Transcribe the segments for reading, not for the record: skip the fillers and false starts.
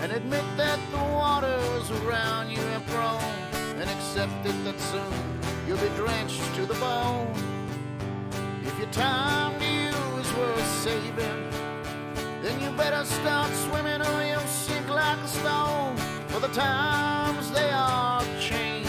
and admit that the waters around you have grown, and accept it that soon you'll be drenched to the bone. If your time to you is worth saving, then you better start swimming or you'll sink like a stone, for the times they are changing.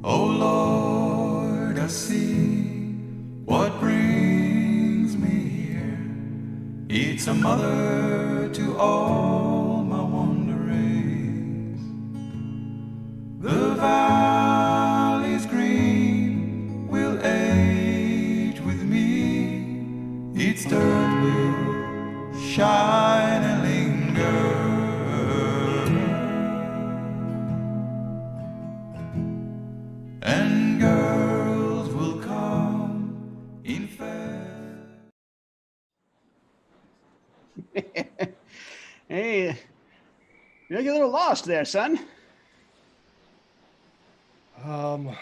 Oh Lord, I see what brings me here. It's a mother to all my wanderings. The valleys green will age with me. Its dirt will shine and linger. And girls will come in fair. Hey, you look a little lost there, son. I'm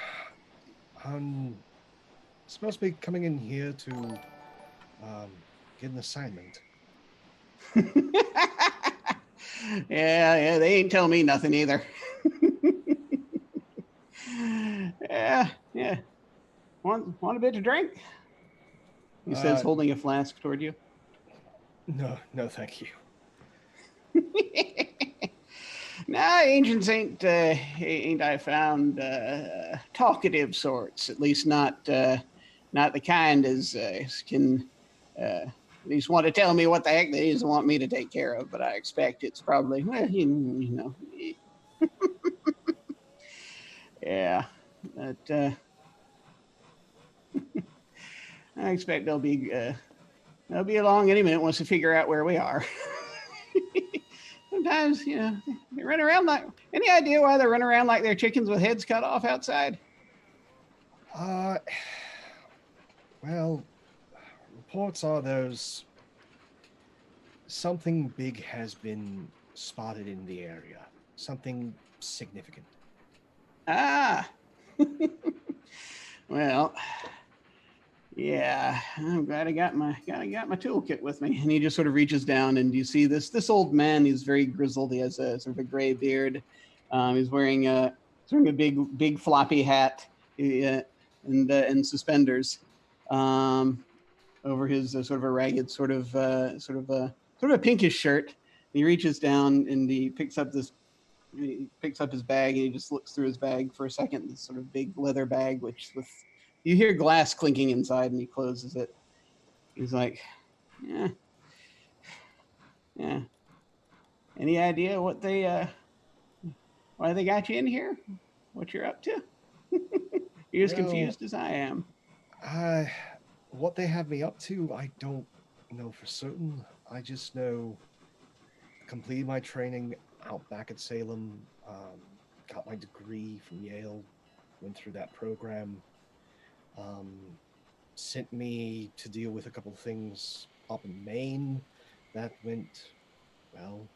supposed to be coming in here to get an assignment. Yeah, they ain't telling me nothing either. Yeah. Want a bit to drink? He says, holding a flask toward you. No, thank you. Nah, ancients ain't I found talkative sorts. At least not the kind as can at least want to tell me what the heck they is want me to take care of. But I expect it's probably you know. Yeah, but I expect they'll be along any minute once they figure out where we are. Sometimes, they run around like. Any idea why they run around like they're chickens with heads cut off outside? Well, reports are there's something big has been spotted in the area. Something significant. Ah. Well, yeah, I'm glad I got my toolkit with me. And he just sort of reaches down, and you see this old man. He's very grizzled. He has a sort of a gray beard. He's wearing a big floppy hat and suspenders over his sort of a ragged sort of a pinkish shirt. He reaches down and he picks up his bag, and he just looks through his bag for a second. This sort of big leather bag, you hear glass clinking inside, and he closes it. He's like, yeah. Any idea why they got you in here? What you're up to? You're as confused as I am. What they have me up to, I don't know for certain. I just know I completed my training out back at Salem, got my degree from Yale, went through that program, sent me to deal with a couple of things up in Maine that went well.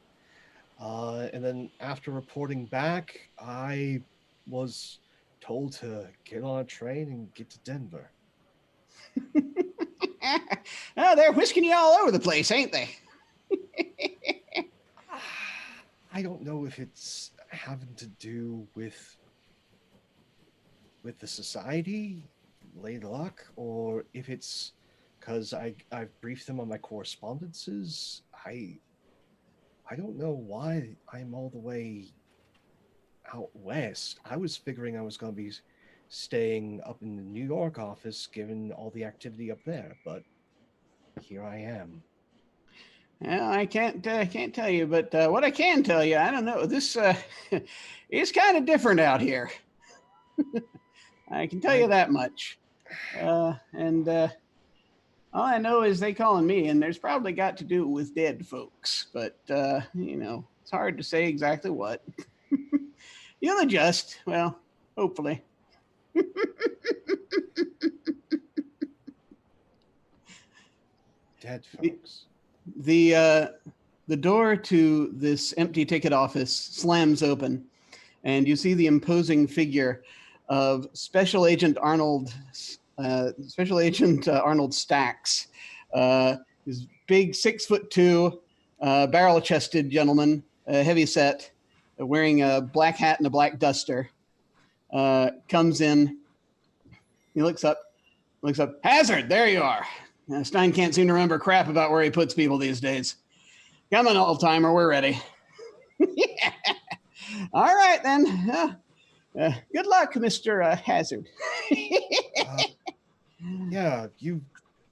And then after reporting back, I was told to get on a train and get to Denver. Oh, they're whisking you all over the place, ain't they? I don't know if it's having to do with the society, lay luck, or if it's because I've briefed them on my correspondences. I don't know why I'm all the way out west. I was figuring I was going to be staying up in the New York office, given all the activity up there, but here I am. Well, I can't tell you, but what I can tell you, I don't know. This is kind of different out here. I can tell you that much. And All I know is they calling me, and there's probably got to do with dead folks, but it's hard to say exactly what. You'll adjust. Well, hopefully. Dead folks. The door to this empty ticket office slams open, and you see the imposing figure of Special Agent Arnold Stacks. This big 6'2", barrel-chested gentleman, heavy set, wearing a black hat and a black duster. Comes in. He looks up. Hazard, there you are. Stein can't seem to remember crap about where he puts people these days. Come on, old timer, we're ready. Yeah. All right then. Good luck, Mr. Hazard. Yeah, you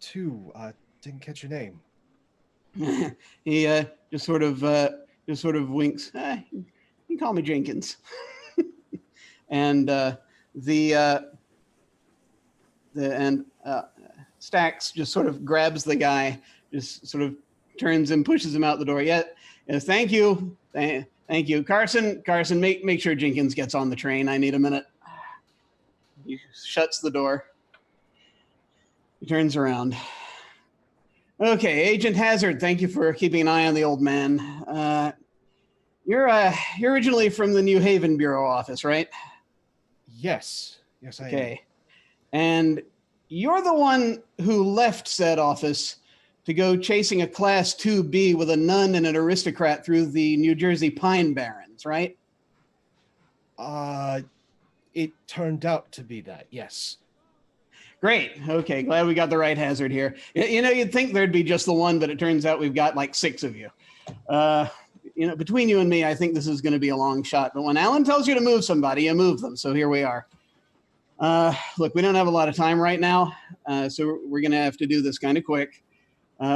too. Didn't catch your name. He just sort of winks. You can call me Jenkins. And Stacks just sort of grabs the guy, just sort of turns and pushes him out the door. Yes, thank you. Thank you. Carson, make sure Jenkins gets on the train. I need a minute. He shuts the door. He turns around. Okay, Agent Hazard, thank you for keeping an eye on the old man. You're originally from the New Haven Bureau office, right? Yes, I am. Okay. And you're the one who left said office to go chasing a Class 2B with a nun and an aristocrat through the New Jersey Pine Barrens, right? It turned out to be that, yes. Great. Okay, glad we got the right Hazard here. You'd think there'd be just the one, but it turns out we've got like 6 of you. Between you and me, I think this is going to be a long shot. But when Alan tells you to move somebody, you move them. So here we are. Look, we don't have a lot of time right now, so we're going to have to do this kind of quick.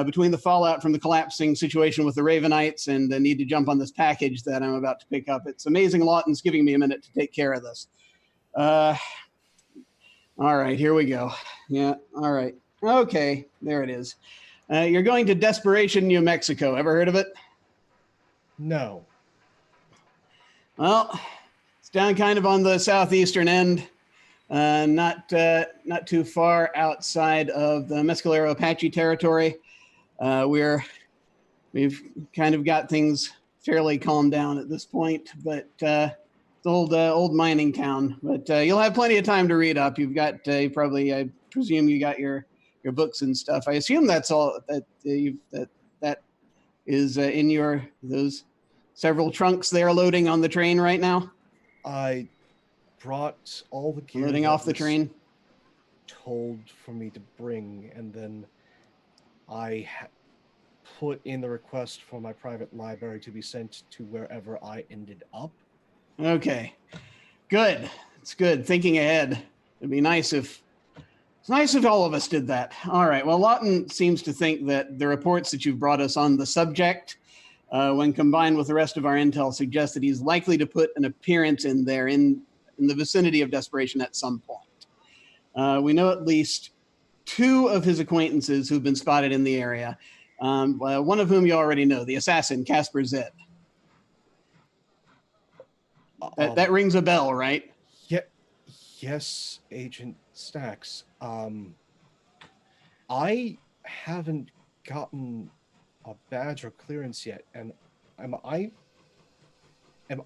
Between the fallout from the collapsing situation with the Ravenites and the need to jump on this package that I'm about to pick up, it's amazing Lawton's giving me a minute to take care of this. All right, here we go. Yeah, all right. Okay, there it is. You're going to Desperation, New Mexico. Ever heard of it? No. Well, it's down kind of on the southeastern end. Not too far outside of the Mescalero Apache territory. We've kind of got things fairly calmed down at this point, but it's old mining town. But you'll have plenty of time to read up. You've got I presume you got your books and stuff. I assume that's all that that is in those several trunks they're loading on the train right now. I brought all the gear loading off the train. Told for me to bring, and then I put in the request for my private library to be sent to wherever I ended up. Okay, good. It's good. Thinking ahead. It'd be nice if all of us did that. All right. Well, Lawton seems to think that the reports that you've brought us on the subject, when combined with the rest of our intel, suggest that he's likely to put an appearance in there in the vicinity of Desperation at some point. We know at least 2 of his acquaintances who've been spotted in the area. One of whom you already know, the assassin, Casper Zed. That rings a bell, right? Yeah, yes, Agent Stacks. I haven't gotten a badge or clearance yet, and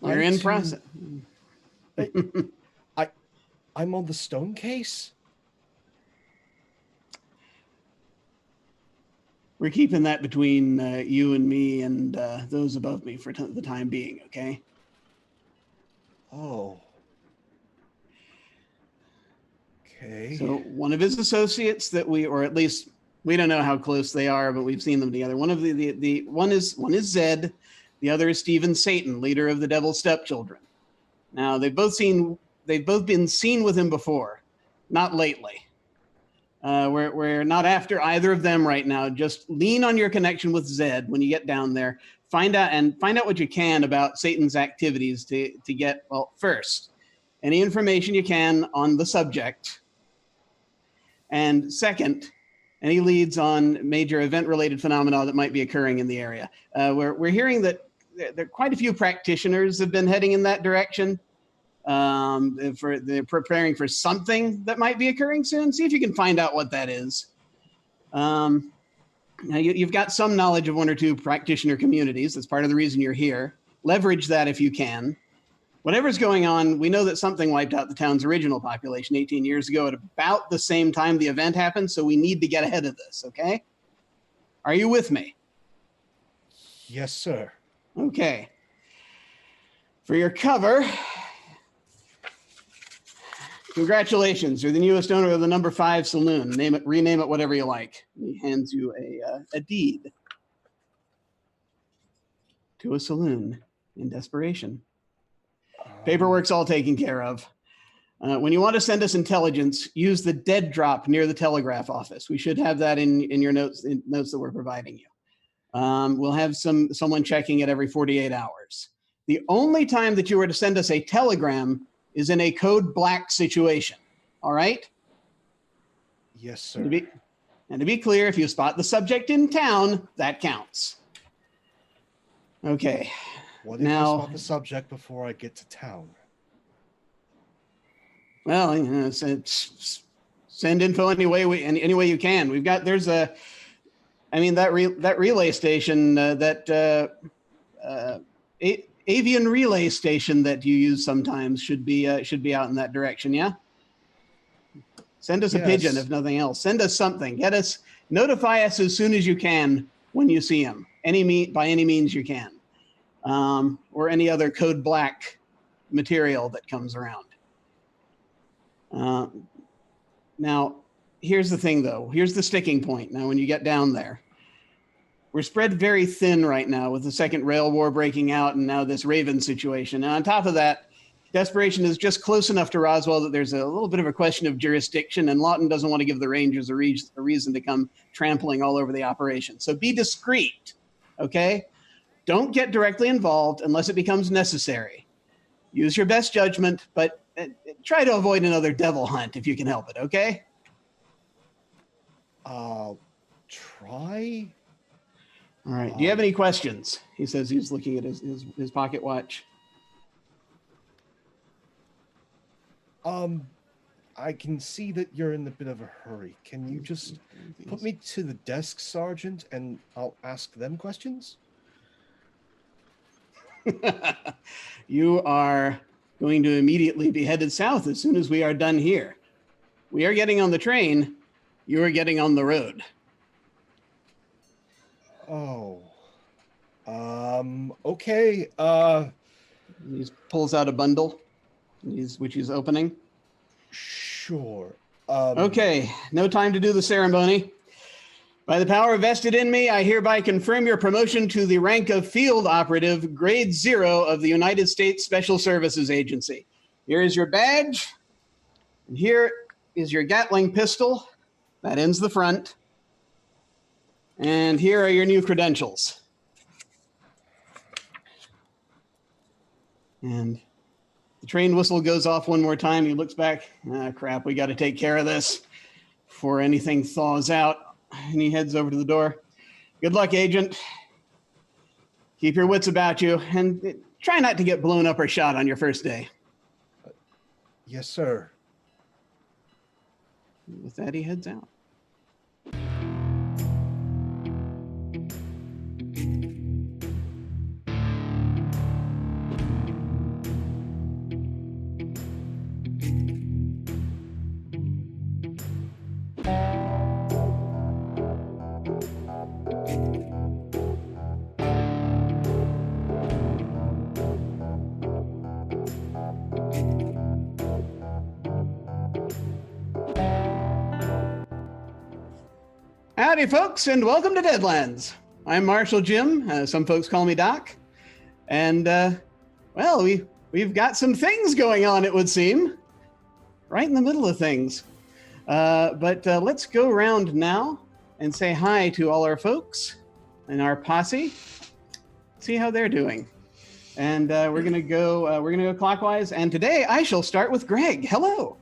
We're in process. I'm on the stone case? We're keeping that between you and me and those above me for the time being, okay? Oh. Okay. So one of his associates that or at least we don't know how close they are, but we've seen them together. One of the one is Zed, the other is Stephen Satan, leader of the Devil's Stepchildren. Now they've both been seen with him before, not lately. We're not after either of them right now. Just lean on your connection with Zed when you get down there. Find out what you can about Satan's activities to get, well, first, any information you can on the subject. And second, any leads on major event-related phenomena that might be occurring in the area. We're hearing that there quite a few practitioners have been heading in that direction. They're preparing for something that might be occurring soon. See if you can find out what that is. Now you've got some knowledge of one or two practitioner communities. That's part of the reason you're here. Leverage that if you can. Whatever's going on, we know that something wiped out the town's original population 18 years ago at about the same time the event happened, so we need to get ahead of this, okay? Are you with me? Yes, sir. Okay. For your cover, congratulations, you're the newest owner of the number 5 saloon. Name it, rename it whatever you like. He hands you a deed to a saloon in Desperation. Paperwork's all taken care of. When you want to send us intelligence, use the dead drop near the telegraph office. We should have that in your notes that we're providing you. We'll have someone checking it every 48 hours. The only time that you were to send us a telegram is in a code black situation. All right? Yes, sir. And to be clear, if you spot the subject in town, that counts. Okay. What if I spot the subject before I get to town? Well, send info any way you can. We've got that relay station, avian relay station that you use sometimes should be out in that direction. Yeah. Send us a pigeon if nothing else. Send us something. Notify us as soon as you can when you see him. By any means you can. Or any other code black material that comes around. Now, here's the thing, though. Here's the sticking point. Now, when you get down there, we're spread very thin right now with the second rail war breaking out and now this Raven situation. And on top of that, Desperation is just close enough to Roswell that there's a little bit of a question of jurisdiction, and Lawton doesn't want to give the Rangers a reason to come trampling all over the operation. So be discreet, okay? Don't get directly involved unless it becomes necessary. Use your best judgment, but try to avoid another devil hunt if you can help it, okay? I'll try. All right. Do you have any questions? He says he's looking at his pocket watch. I can see that you're in a bit of a hurry. Can you just put me to the desk, Sergeant, and I'll ask them questions? You are going to immediately be headed south as soon as we are done here. We are getting on the train. You are getting on the road. Oh. Okay. He pulls out a bundle, which he's opening. Sure. Okay, no time to do the ceremony. By the power vested in me, I hereby confirm your promotion to the rank of Field Operative, Grade 0 of the United States Special Services Agency. Here is your badge, and here is your Gatling pistol. That ends the front. And here are your new credentials. And the train whistle goes off one more time. He looks back. Crap, we got to take care of this before anything thaws out. And he heads over to the door. Good luck, Agent. Keep your wits about you and try not to get blown up or shot on your first day. Yes, sir. With that, he heads out. Howdy, folks, and welcome to Deadlands. I'm Marshal Jim. Some folks call me Doc. And, well, we've got some things going on, it would seem. Right in the middle of things. But let's go around now and say hi to all our folks and our posse. See how they're doing. And we're gonna go clockwise. And today I shall start with Greg. Hello.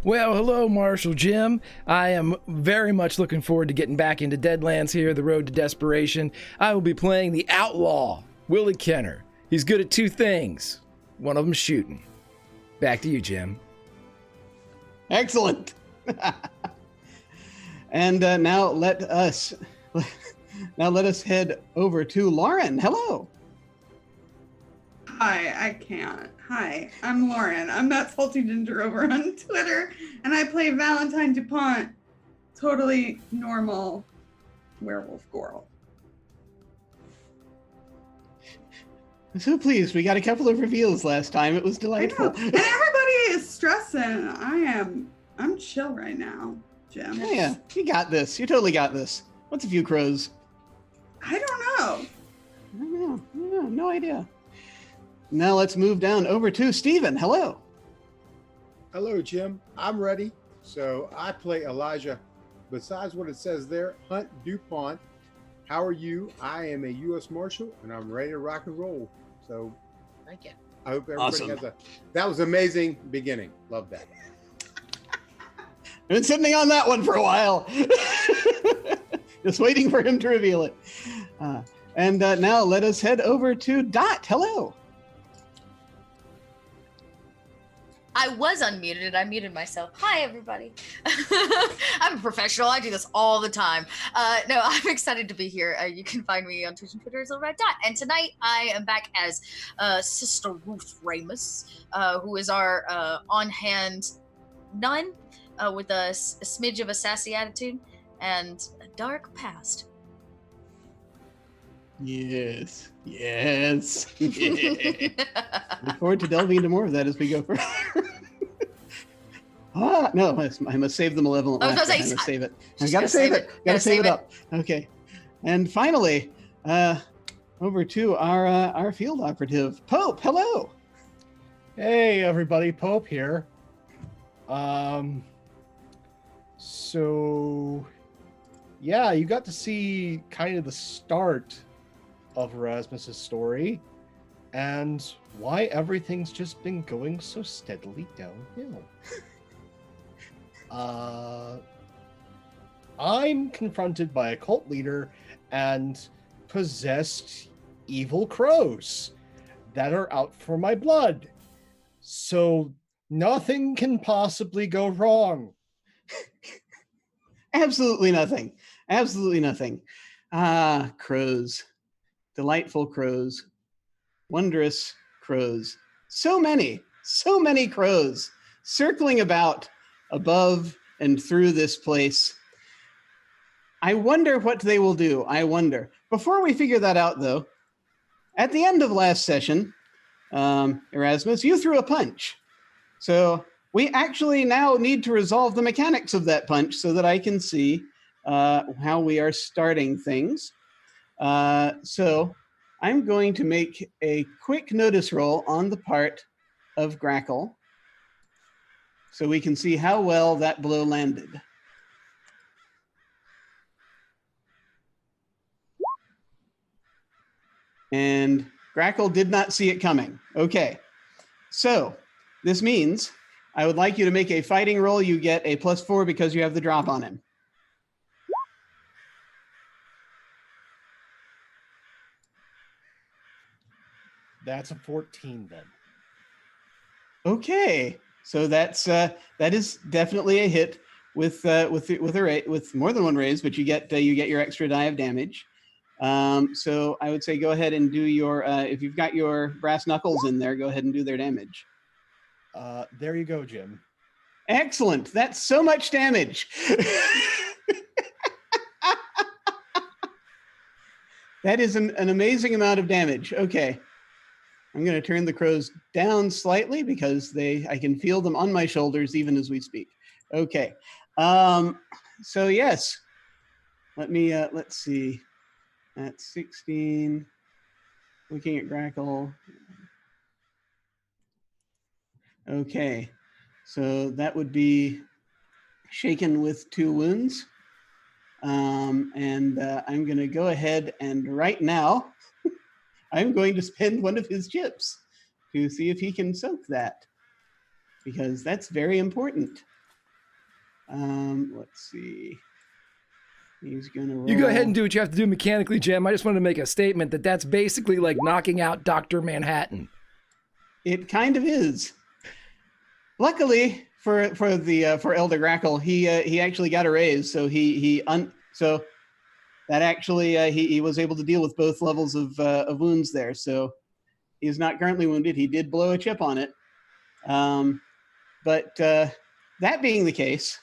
Well, hello, Marshal Jim. I am very much looking forward to getting back into Deadlands here, the road to desperation. I will be playing the outlaw, Willie Kenner. He's good at two things. One of them shooting. Back to you, Jim. Excellent. And now let us head over to Lauren. Hello. Hi, I can't. Hi, I'm Lauren. I'm that salty ginger over on Twitter, and I play Valentine DuPont. Totally normal werewolf girl. I'm so pleased. We got a couple of reveals last time. It was delightful. And everybody is stressing. I'm chill right now, Jim. Yeah, you got this. You totally got this. What's a few crows? I don't know. I don't know. No idea. Now let's move down over to Steven. Hello. Hello, Jim. I'm ready. So I play Elijah. Besides what it says there, Hunt DuPont. How are you? I am a U.S. Marshal, and I'm ready to rock and roll. So thank you. I hope everybody has that was amazing beginning. Love that. I've been sitting on that one for a while. Just waiting for him to reveal it. And now let us head over to Dot. Hello. I was unmuted and I muted myself. Hi, everybody. I'm a professional. I do this all the time. No, I'm excited to be here. You can find me on Twitch and Twitter as Red Dot. And tonight I am back as Sister Ruth Ramus, who is our on-hand nun with a smidge of a sassy attitude and a dark past. Yes. Look forward to delving into more of that as we go further. No, I must save the malevolent laughter. I must save it. I gotta save it. Gotta save it up. Okay. And finally, over to our field operative, Pope. Hello. Hey, everybody. Pope here. So, yeah, you got to see kind of the start of Erasmus's story and why everything's just been going so steadily downhill. I'm confronted by a cult leader and possessed evil crows that are out for my blood. So nothing can possibly go wrong. Absolutely nothing. Absolutely nothing. Crows. Delightful crows. Wondrous crows. So many crows circling about above and through this place. I wonder what they will do. I wonder. Before we figure that out, though, at the end of last session, Erasmus, you threw a punch. So we actually now need to resolve the mechanics of that punch so that I can see how we are starting things. So I'm going to make a quick notice roll on the part of Grackle so we can see how well that blow landed. And Grackle did not see it coming. Okay, so this means I would like you to make a fighting roll. You get a +4 because you have the drop on him. That's a 14 then. Okay, so that is definitely a hit with more than one raise, but you get your extra die of damage. So I would say go ahead and do your if you've got your brass knuckles in there, go ahead and do their damage. There you go, Jim. Excellent. That's so much damage. That is an amazing amount of damage. Okay. I'm going to turn the crows down slightly because I can feel them on my shoulders even as we speak. Okay. So yes, let's see. That's 16. Looking at Grackle. Okay. So that would be shaken with 2 wounds. And I'm going to go ahead and right now, I'm going to spend one of his chips to see if he can soak that, because that's very important. Let's see. He's gonna roll. You go ahead and do what you have to do mechanically, Jim. I just wanted to make a statement that's basically like knocking out Dr. Manhattan. It kind of is. Luckily for Elder Grackle, he actually got a raise, so he was able to deal with both levels of wounds there. So he is not currently wounded. He did blow a chip on it, but that being the case,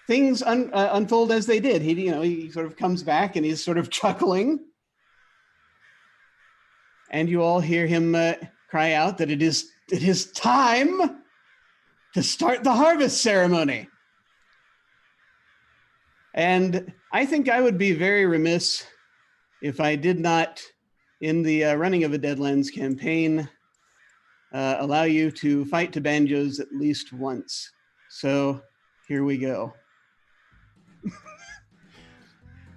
things unfold as they did. He sort of comes back and he's sort of chuckling, and you all hear him cry out that it is time to start the harvest ceremony. And I think I would be very remiss if I did not, in the running of a Deadlands campaign, allow you to fight to banjos at least once. So here we go.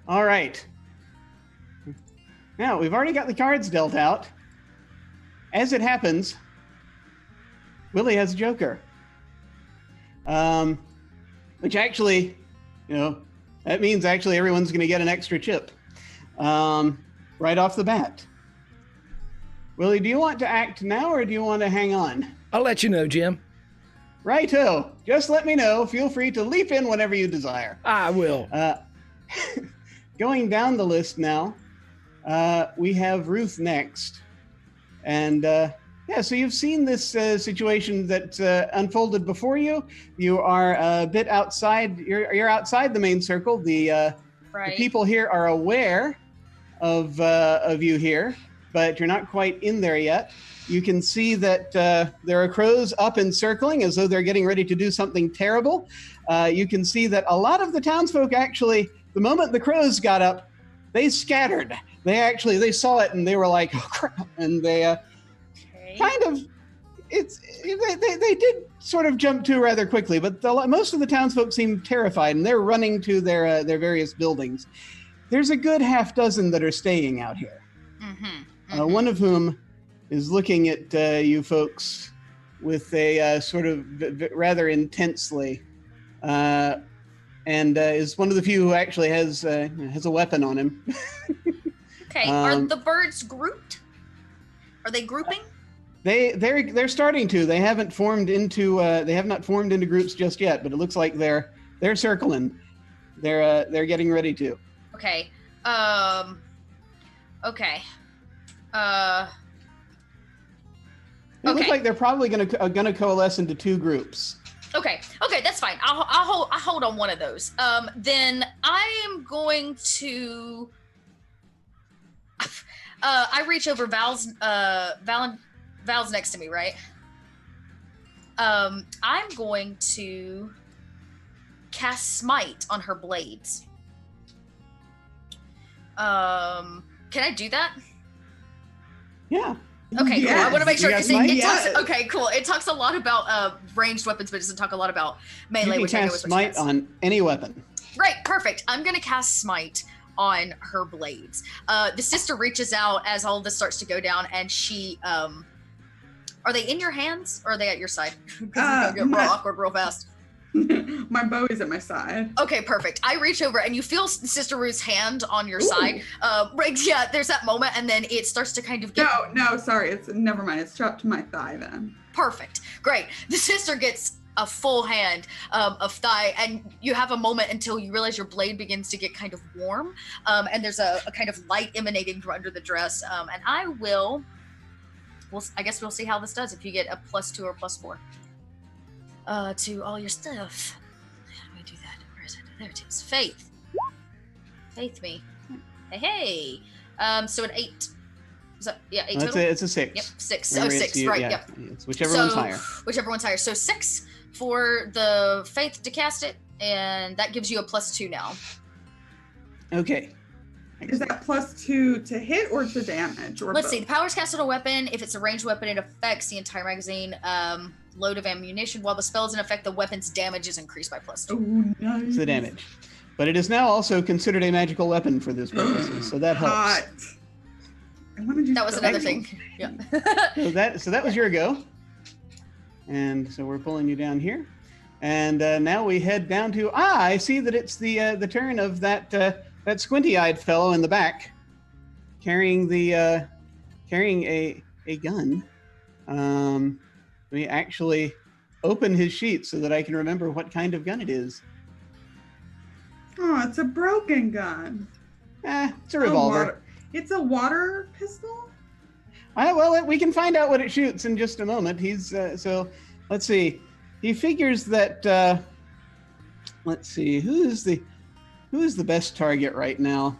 All right. Now, we've already got the cards dealt out. As it happens, Willie has a joker. Which actually, that means actually everyone's going to get an extra chip right off the bat. Willie, do you want to act now or do you want to hang on? I'll let you know, Jim. Righto. Just let me know. Feel free to leap in whenever you desire. I will. Going down the list now, we have Ruth next. And so you've seen this situation that unfolded before you. You are a bit outside. You're outside the main circle. The people here are aware of you here, but you're not quite in there yet. You can see that there are crows up and circling as though they're getting ready to do something terrible. You can see that a lot of the townsfolk actually, the moment the crows got up, they scattered. They saw it and they were like, oh crap, and they kind of, they did sort of jump to rather quickly, but most of the townsfolk seem terrified and they're running to their various buildings. There's a good half dozen that are staying out here. One of whom is looking at you folks with a sort of rather intensely, and is one of the few who actually has a weapon on him. Okay, are the birds grouped? Are they grouping? They're starting to. They have not formed into groups just yet, but it looks like they're circling. They're getting ready to. Okay. Okay. It looks like they're probably gonna coalesce into two groups. Okay, that's fine. I'll hold on one of those. Then I am going to. I reach over. Val's next to me, right? I'm going to cast Smite on her blades. Can I do that? Yeah. Okay, cool. I want to make sure because Okay, cool. It talks a lot about ranged weapons, but it doesn't talk a lot about melee. You can cast Smite on any weapon. Right, perfect. I'm gonna cast Smite on her blades. The sister reaches out as all of this starts to go down, and she are they in your hands or are they at your side? Because it's gonna get real awkward real fast. My bow is at my side. Okay, perfect. I reach over and you feel Sister Ruth's hand on your side. Right, yeah, there's that moment, and then it starts to kind of get. No, sorry. Never mind. It's strapped to my thigh then. Perfect. Great. The sister gets a full hand of thigh, and you have a moment until you realize your blade begins to get kind of warm, and there's a kind of light emanating from under the dress. And I guess we'll see how this does if you get a +2 or +4 to all your stuff. How do I do that? Where is it? There it is. Faith me. Hey. So an 8. Is that, 8 total? It's a 6. Yep, 6. Remember, 6, you, right, yeah, yep. It's whichever one's higher. Whichever one's higher. So 6 for the Faith to cast it, and that gives you a +2 now. Okay. Is that +2 to hit or to damage? Or Let's both? see. The power's cast on a weapon. If it's a ranged weapon, it affects the entire magazine load of ammunition. While the spell is in effect, the weapon's damage is increased by +2. Oh, nice. It's the damage. But it is now also considered a magical weapon for this purpose, so that helps. Hot. I want to do That was another thing. Yeah. So that was your go. And so we're pulling you down here. And now we head down to I see that it's the turn of that squinty-eyed fellow in the back, carrying a gun. Let me actually open his sheet so that I can remember what kind of gun it is. Oh, it's a broken gun. It's a revolver. It's a water pistol? Well, we can find out what it shoots in just a moment. He's so let's see. He figures that let's see, who's the best target right now?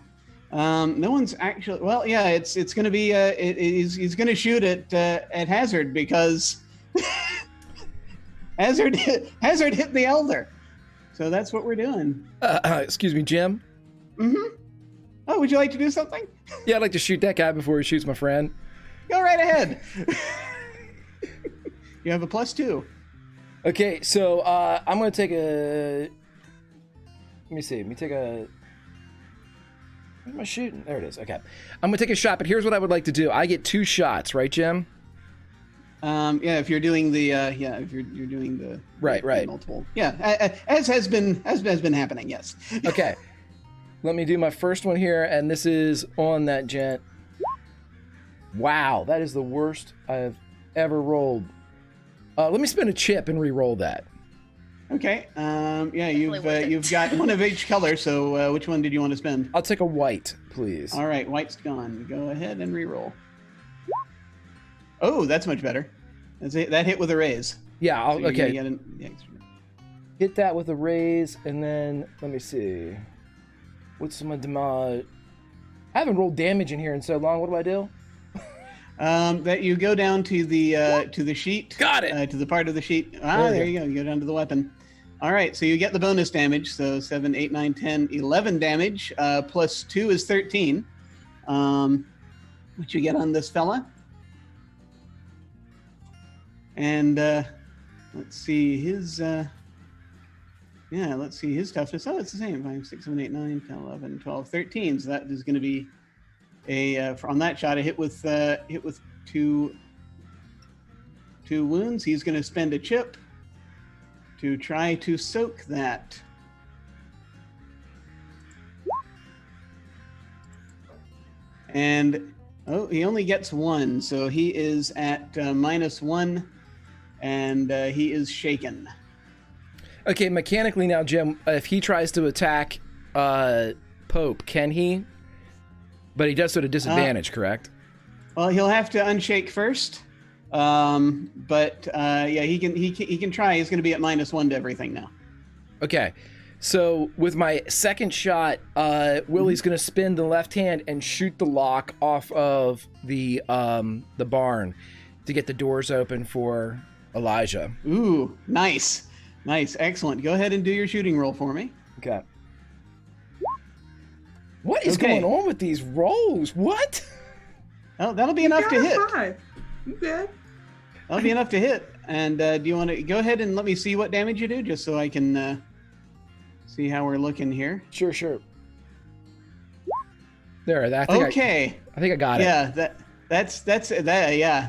No one's actually. Well, yeah, it's going to be he's going to shoot at Hazard because Hazard hit the Elder. So that's what we're doing. Excuse me, Jim. Mm-hmm. Oh, would you like to do something? Yeah, I'd like to shoot that guy before he shoots my friend. Go right ahead. You have a +2. Okay, so I'm going to take a... Let me see. Let me take a... Where am I shooting? There it is. Okay. I'm going to take a shot, but here's what I would like to do. I get 2 shots, right, Jim? Yeah, if you're doing the if you're doing the right multiple, as has been happening, yes. Okay, let me do my first one here, and this is on that gent. Wow, that is the worst I've ever rolled. Let me spin a chip and re-roll that. Okay. You've got one of each color. So which one did you want to spend? I'll take a white, please. All right, white's gone. Go ahead and re-roll. Oh, that's much better. That hit with a raise. Yeah. Okay. Get hit that with a raise, and then let me see. What's some of I haven't rolled damage in here in so long. What do I do? That you go down to the sheet. Got it. To the part of the sheet. There you go. You go down to the weapon. All right. So you get the bonus damage. So 7, 8, 9, 10, 11 damage. +2 is 13. What you get on this fella? And let's see his let's see his toughness. Oh, it's the same. 5, 6, 7, 8, 9, 10, 11, 12, 13. So that is going to be on that shot a hit with 2 wounds. He's going to spend a chip to try to soak that. And he only gets 1, so he is at -1. And he is shaken. Okay, mechanically now, Jim, if he tries to attack Pope, can he? But he does so at a disadvantage, correct? Well, he'll have to unshake first. But he can try. He's going to be at -1 to everything now. Okay, so with my second shot, Willie's going to spin the left hand and shoot the lock off of the barn to get the doors open for Elijah. Ooh, nice, excellent. Go ahead and do your shooting roll for me. Okay. What is going on with these rolls? What? Oh, that'll be enough to hit. 5. You good? That'll be enough to hit. And do you want to go ahead and let me see what damage you do, just so I can see how we're looking here? Sure. There. I think I got it. Yeah,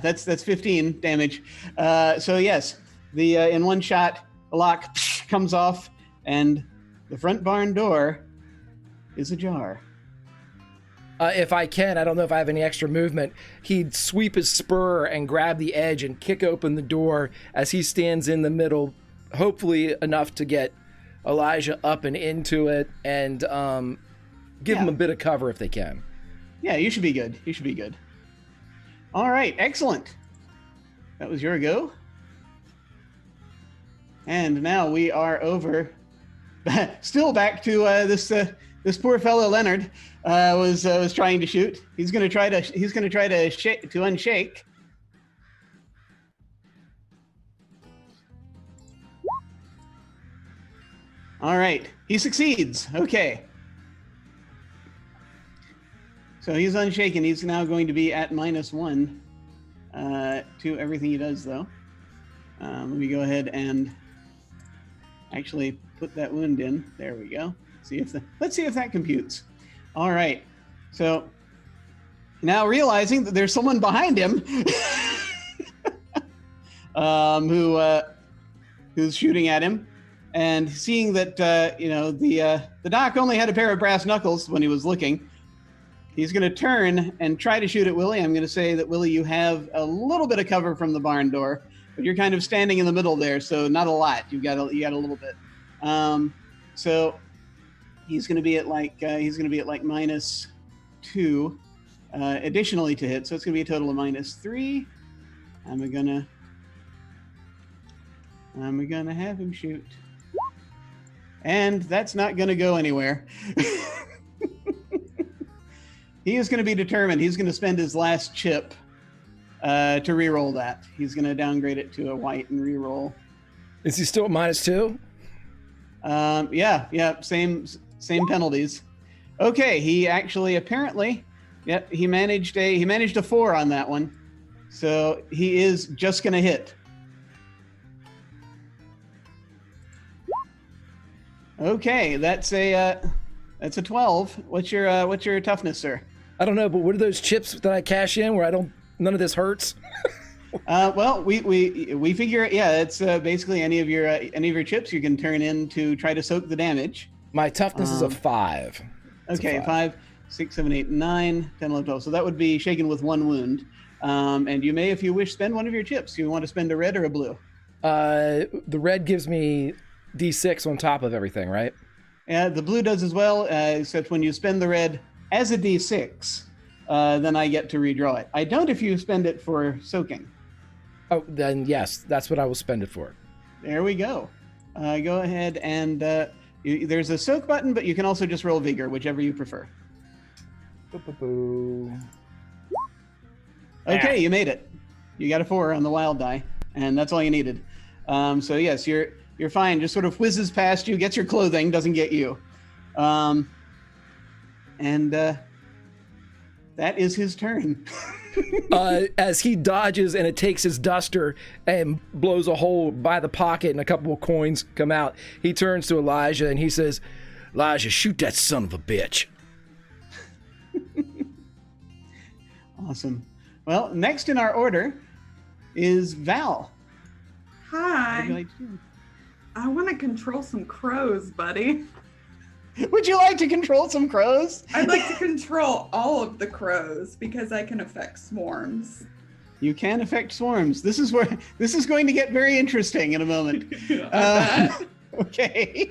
that's 15 damage. So yes, the in one shot, the lock comes off, and the front barn door is ajar. If I can, I don't know if I have any extra movement. He'd sweep his spur and grab the edge and kick open the door as he stands in the middle, hopefully enough to get Elijah up and into it, and give him a bit of cover if they can. Yeah, you should be good. All right, excellent. That was your go. And now we are over. Still back to this poor fellow Leonard was trying to shoot. He's going to try to unshake. All right, he succeeds. Okay. So he's unshaken. He's now going to be at -1 to everything he does, though. Let me go ahead and actually put that wound in. There we go. Let's see if that computes. All right. So now realizing that there's someone behind him who's shooting at him, and seeing that the doc only had a pair of brass knuckles when he was looking, he's going to turn and try to shoot at Willie. I'm going to say that, Willie, you have a little bit of cover from the barn door, but you're kind of standing in the middle there, so not a lot. You got a little bit. So he's going to be at like -2 additionally to hit, so it's going to be a total of -3. I'm gonna have him shoot, and that's not going to go anywhere. He is going to be determined. He's going to spend his last chip to re-roll that. He's going to downgrade it to a white and re-roll. Is he still at -2? Yeah. Same penalties. Okay, he actually apparently, he managed a 4 on that one, so he is just going to hit. Okay, that's a 12. What's your toughness, sir? I don't know, but what are those chips that I cash in where none of this hurts? Well, we figure, it's basically any of your chips you can turn in to try to soak the damage. My toughness is a 5. Okay, 5, 6, 7, 8, 9, 10, 11, 12. So that would be shaken with 1 wound. And you may, if you wish, spend one of your chips. You want to spend a red or a blue? The red gives me D6 on top of everything, right? Yeah, the blue does as well, except when you spend the red as a D6, then I get to redraw it. I don't if you spend it for soaking. Oh, then yes, that's what I will spend it for. There we go. Go ahead and there's a soak button, but you can also just roll vigor, whichever you prefer. Okay, you made it. You got a 4 on the wild die, and that's all you needed. So yes, you're fine. Just sort of whizzes past you, gets your clothing, doesn't get you. And that is his turn. As he dodges and it takes his duster and blows a hole by the pocket and a couple of coins come out, he turns to Elijah and he says, "Elijah, shoot that son of a bitch." Awesome. Well, next in our order is Val. Hi. What would you like to do? I want to control some crows, buddy. Would you like to control some crows? I'd like to control all of the crows because I can affect swarms. You can affect swarms. This is going to get very interesting in a moment. Okay.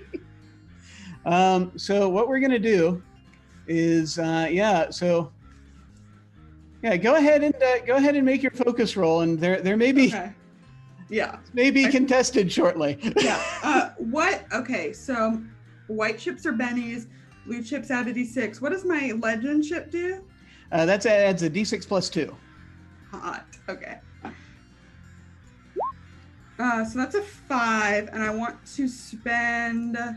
So what we're gonna do is, go ahead and make your focus roll, and there may be, Okay. Yeah. maybe contested shortly. Yeah. Okay. So white chips are bennies, blue chips add a D6. What does my legend chip do? That adds a D6 plus 2. Hot. Okay. So that's a 5, and I want to spend. I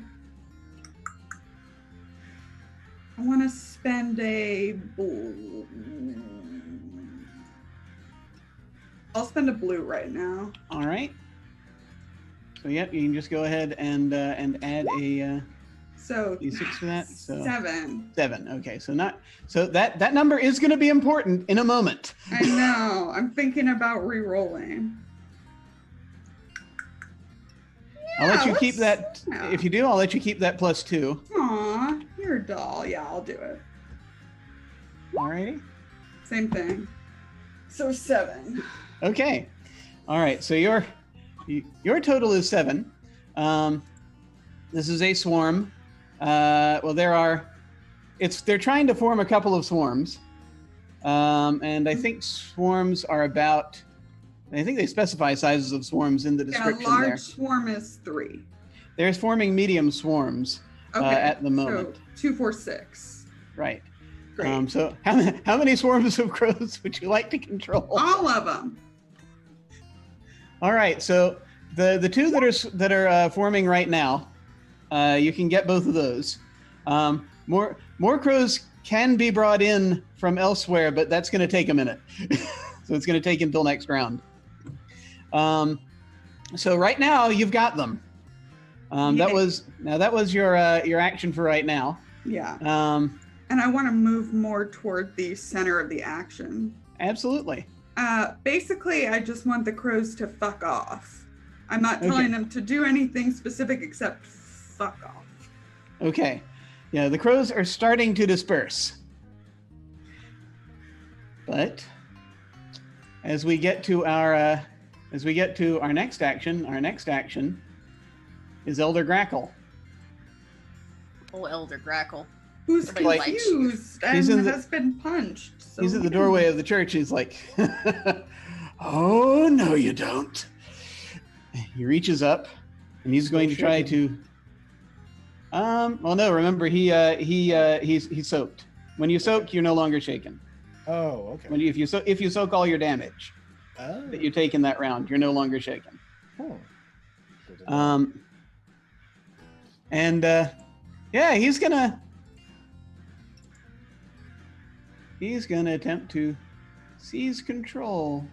want to spend a. I'll spend a blue right now. All right. So you can just go ahead and add a So D6 for that. So 7. 7. Okay. So that number is going to be important in a moment. I know. I'm thinking about re-rolling. I'll let you keep that. Yeah. If you do, I'll let you keep that plus 2. Aw, you're a doll. Yeah, I'll do it. All righty. Same thing. So 7. Okay. All right. So your total is 7. This is a swarm. They're trying to form a couple of swarms. And I think swarms are about, I think they specify sizes of swarms in the description Yeah, large there. swarm is 3. They're forming medium swarms at the moment. So 2, 4, 6. Right. Great. So how many swarms of crows would you like to control? All of them. All right. So the two that are forming right now, you can get both of those. More crows can be brought in from elsewhere, but that's going to take a minute. So it's going to take until next round. So right now you've got them. That was your action for right now. Yeah. And I want to move more toward the center of the action. Absolutely. Basically, I just want the crows to fuck off. I'm not Okay. telling them to do anything specific except fuck off. Okay. Yeah, the crows are starting to disperse. But as we get to our next action is Elder Grackle. Oh, Elder Grackle. Who's Everybody likes- confused He's and in the- has been punched. So He's at the yeah. doorway of the church. He's like, "Oh no, you don't." He reaches up, and he's going to try to. Well, no. Remember, he's soaked. When you soak, you're no longer shaken. Oh, okay. If you soak all your damage Oh. that you take in that round, you're no longer shaken. Hmm. Good to know. Yeah, he's gonna attempt to seize control.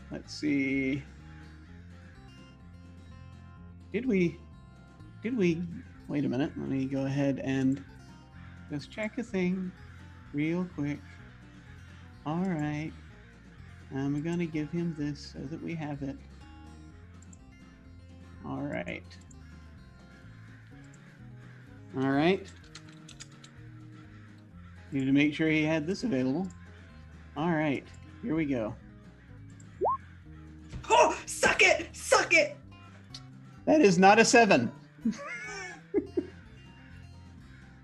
Let's see. Did we wait a minute? Let me go ahead and just check a thing real quick. All right. I'm gonna give him this so that we have it. All right. All right. Needed to make sure he had this available. All right. Here we go. Oh, suck it! Suck it! That is not a 7.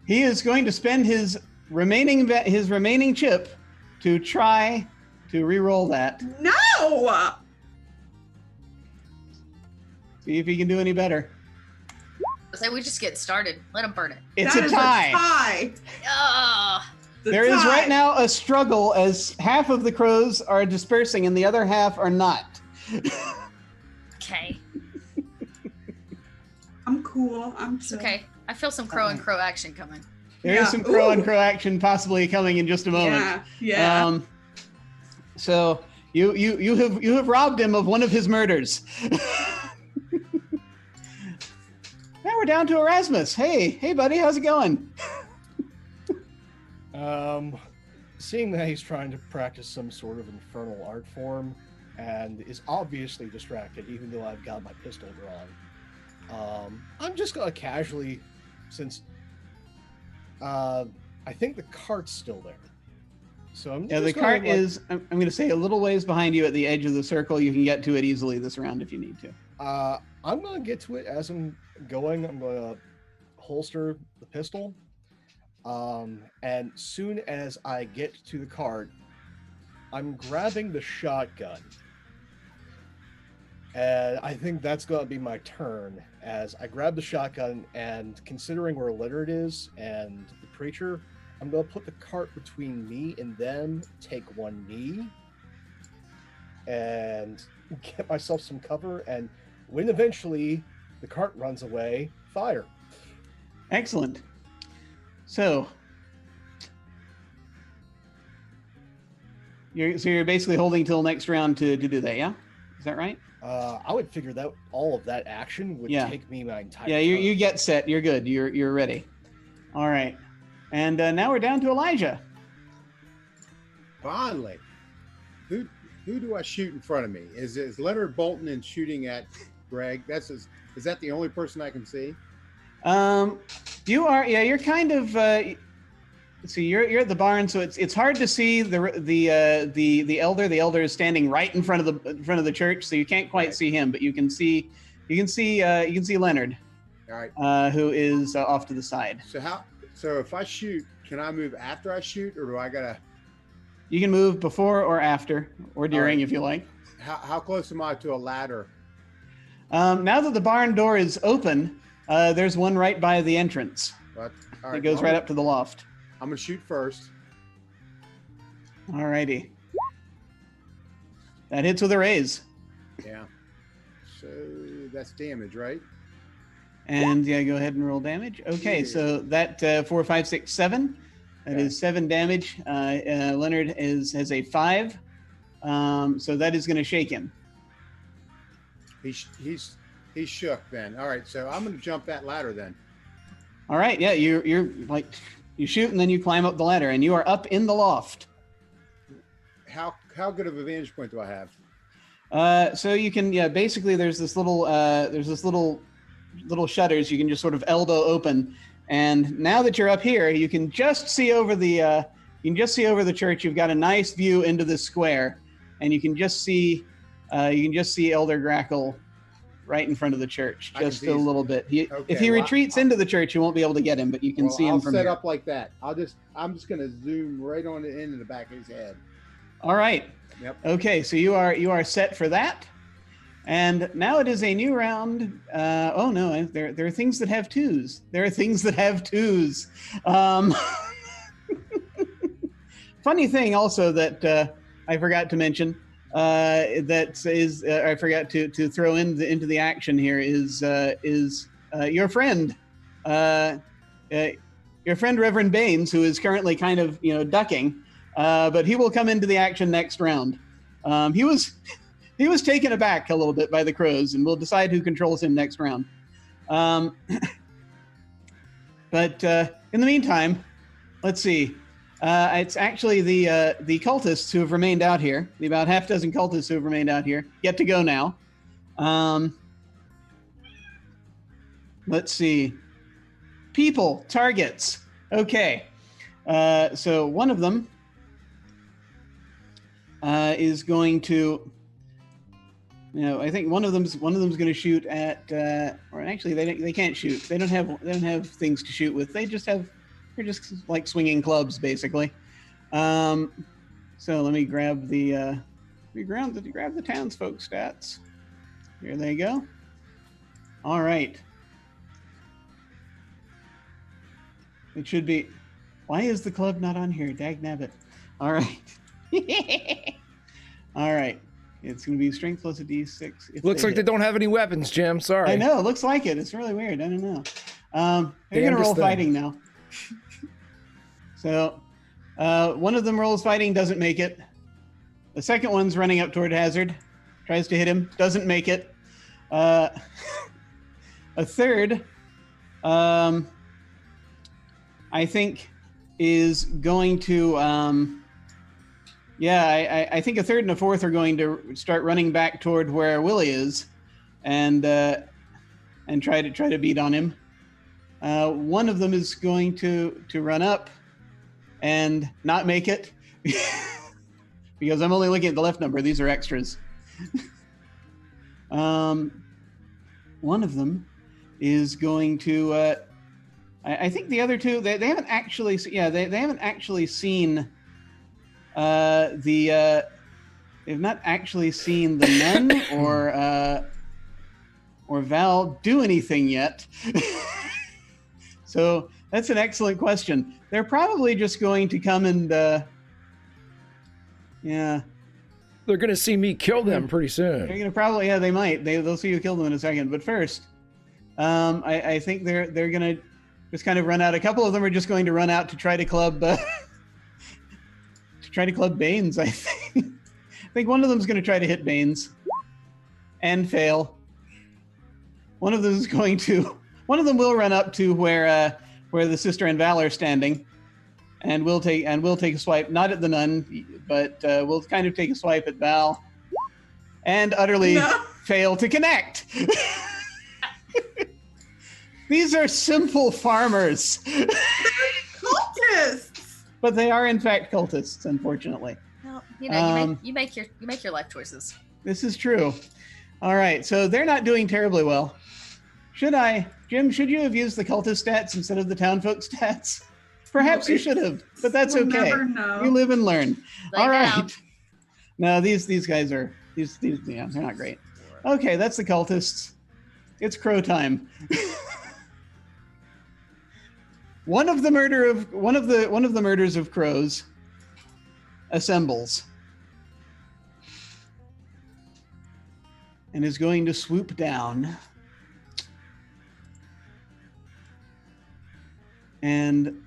He is going to spend his remaining chip to try to re-roll that. No! See if he can do any better. Say we just get started. Let him burn it. It's That a is tie. tie. Ugh. The There is tie. right now a struggle as half of the crows are dispersing and the other half are not. Okay. I'm cool. I'm It's chill. okay. I feel some crow and crow action coming. There is Yeah. some crow and Ooh. crow action possibly coming in just a moment. Yeah. So you have robbed him of one of his murders. Now we're down to Erasmus. Hey buddy, how's it going? Seeing that he's trying to practice some sort of infernal art form and is obviously distracted, even though I've got my pistol drawn, I'm just gonna casually, since I think the cart's still there. So I'm Yeah, just the gonna, cart like, is, I'm going to say, a little ways behind you at the edge of the circle. You can get to it easily this round if you need to. I'm gonna get to it as I'm going. I'm gonna holster the pistol. And soon as I get to the cart, I'm grabbing the shotgun. And I think that's gonna be my turn as I grab the shotgun, and considering where Leonard is and the preacher, I'm gonna put the cart between me and them, take one knee, and get myself some cover, and when eventually the cart runs away, fire. Excellent. So you're basically holding till next round to do that, yeah? Is that right? I would figure that all of that action would Yeah. take me my entire Yeah, you get set. You're good. You're ready. All right. And now we're down to Elijah. Finally. Who do I shoot in front of me? Is Leonard Bolton and shooting at Greg? Is that the only person I can see? You are. Yeah, you're kind of. See, you're at the barn, so it's hard to see the elder. The elder is standing right in front of the church, so you can't quite Right. see him, but you can see Leonard, All right. who is off to the side. So if I shoot, can I move after I shoot, or do I gotta? You can move before or after or during right. if you like. How close am I to a ladder? Now that the barn door is open, there's one right by the entrance. But, all It goes right up to the loft. I'm gonna shoot first. Alrighty. That hits with a raise. Yeah. So that's damage, right? And yeah, go ahead and roll damage. Okay, so that 4, 5, 6, 7. That is 7 damage. Leonard has a 5. So that is going to shake him. He's shook then. All right, so I'm gonna jump that ladder then. All right, yeah, you're like you shoot and then you climb up the ladder and you are up in the loft. How good of a vantage point do I have? So you can, basically there's this little shutters you can just sort of elbow open. And now that you're up here, you can just see over the church. You've got a nice view into the square, and you can just see Elder Grackle right in front of the church, I can just see a his- little bit. If Okay, he well, retreats into the church, you won't be able to get him, but you can see him I'll from set here. up like that. I'm just gonna zoom right on the end of the back of his head. All right. Yep. Okay, so you are set for that. And now it is a new round. Oh no, there are things that have twos. There are things that have twos. Funny thing also that I forgot to mention I forgot to throw into the action here is your friend, Reverend Baines, who is currently kind of ducking, but he will come into the action next round. He was taken aback a little bit by the crows, and we'll decide who controls him next round. But in the meantime, let's see. It's actually the cultists who have remained out here. The about half dozen cultists who have remained out here get to go now. Let's see. People, targets. Okay. So one of them is going to. I think one of them's going to shoot at, or actually they can't shoot. They don't have things to shoot with. They're just like swinging clubs basically. So let me grab the townsfolk stats. Here they go. All right. It should be. Why is the club not on here? Dagnabbit. All right. All right. It's going to be strength plus a d6. Looks like they don't have any weapons, Jim. Sorry. I know. It looks like it. It's really weird. I don't know. They're going to roll fighting now. So one of them rolls fighting, doesn't make it. The second one's running up toward Hazard, tries to hit him, doesn't make it. A third, I think, is going to. I think a third and a fourth are going to start running back toward where Willie is, and try to beat on him. One of them is going to run up and not make it because I'm only looking at the left number. These are extras. One of them is going to. I think the other two they haven't actually. Yeah, they haven't actually seen. They've not actually seen the nun or Val do anything yet. So that's an excellent question. They're probably just going to come and They're going to see me kill them pretty soon. They're going to probably, they might. They'll see you kill them in a second. But first, I think they're going to just kind of run out. A couple of them are just going to run out to try to club Baines, I think. I think one of them is going to try to hit Baines and fail. One of them will run up to where the sister and Val are standing, and we'll take a swipe, not at the nun, but we'll kind of take a swipe at Val, and utterly fail to connect. These are simple farmers. Cultists. But they are in fact cultists, unfortunately. Well, you make your life choices. This is true. All right, so they're not doing terribly well. Jim, should you have used the cultist stats instead of the townfolk stats? Perhaps you should have, but that's we'll okay. Never know. You live and learn. Lay All right. down. No, these guys are they're not great. Okay, that's the cultists. It's crow time. One of the murders of crows assembles and is going to swoop down and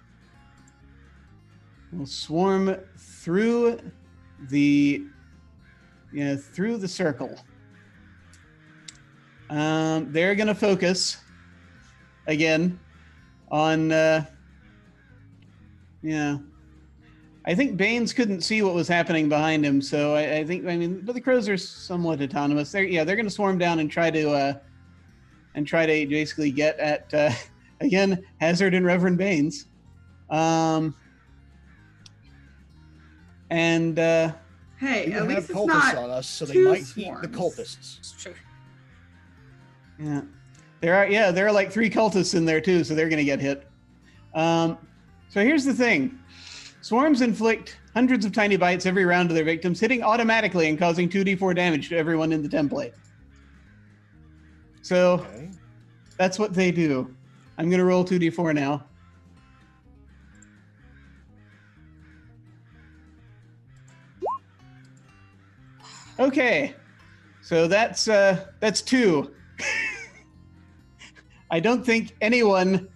will swarm through the circle. They're going to focus again on I think Baines couldn't see what was happening behind him, so I think but the crows are somewhat autonomous. They're going to swarm down and try to basically get at again Hazard and Reverend Baines. Hey, We at have least it's cultists not on us, so they two might eat the swarms. cultists. It's true. Yeah, there are like 3 cultists in there too, so they're going to get hit. So here's the thing: swarms inflict hundreds of tiny bites every round to their victims, hitting automatically and causing 2d4 damage to everyone in the template. So Okay. that's what they do. I'm going to roll 2d4 now. Okay, so that's 2. I don't think anyone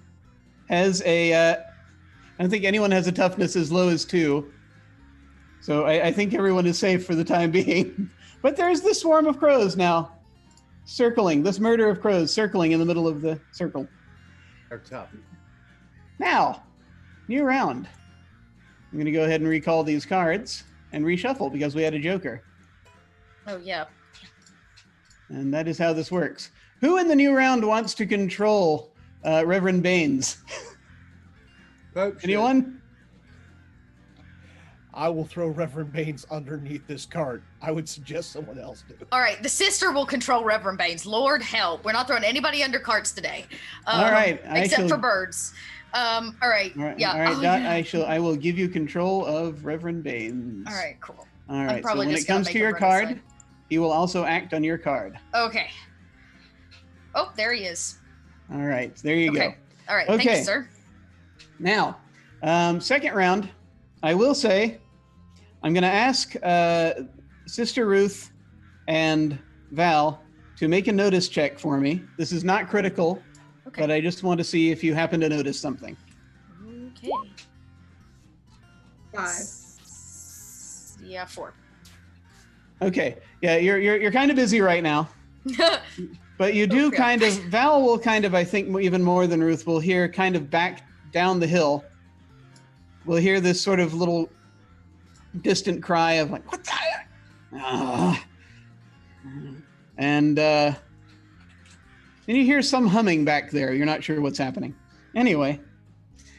has a toughness as low as 2. So I think everyone is safe for the time being. But there's the swarm of crows now, circling. This murder of crows circling in the middle of the circle. They're tough. Now, new round. I'm going to go ahead and recall these cards and reshuffle because we had a joker. Oh yeah. And that is how this works. Who in the new round wants to control Reverend Baines? Pope should. Anyone? I will throw Reverend Baines underneath this cart. I would suggest someone else do. All right, the sister will control Reverend Baines. Lord help, we're not throwing anybody under carts today. All right, except for birds. All right. All right, Yeah. all right. Oh, yeah. I will give you control of Reverend Baines. All right. Cool. All right. So probably when just it gonna comes make to him your run card, aside. he will also act on your card. Okay. Oh, there he is. All right. There you Okay. go. All right. Thank Okay. you, sir. Now, second round, I will say, I'm going to ask Sister Ruth and Val to make a notice check for me. This is not critical, Okay. but I just want to see if you happen to notice something. Okay. 5. Yeah, 4. Okay. Yeah, you're kind of busy right now, but you do Okay. kind of, Val will kind of, I think even more than Ruth will hear kind of back down the hill. We'll hear this sort of little distant cry of like, what the? And then you hear some humming back there. You're not sure what's happening. Anyway,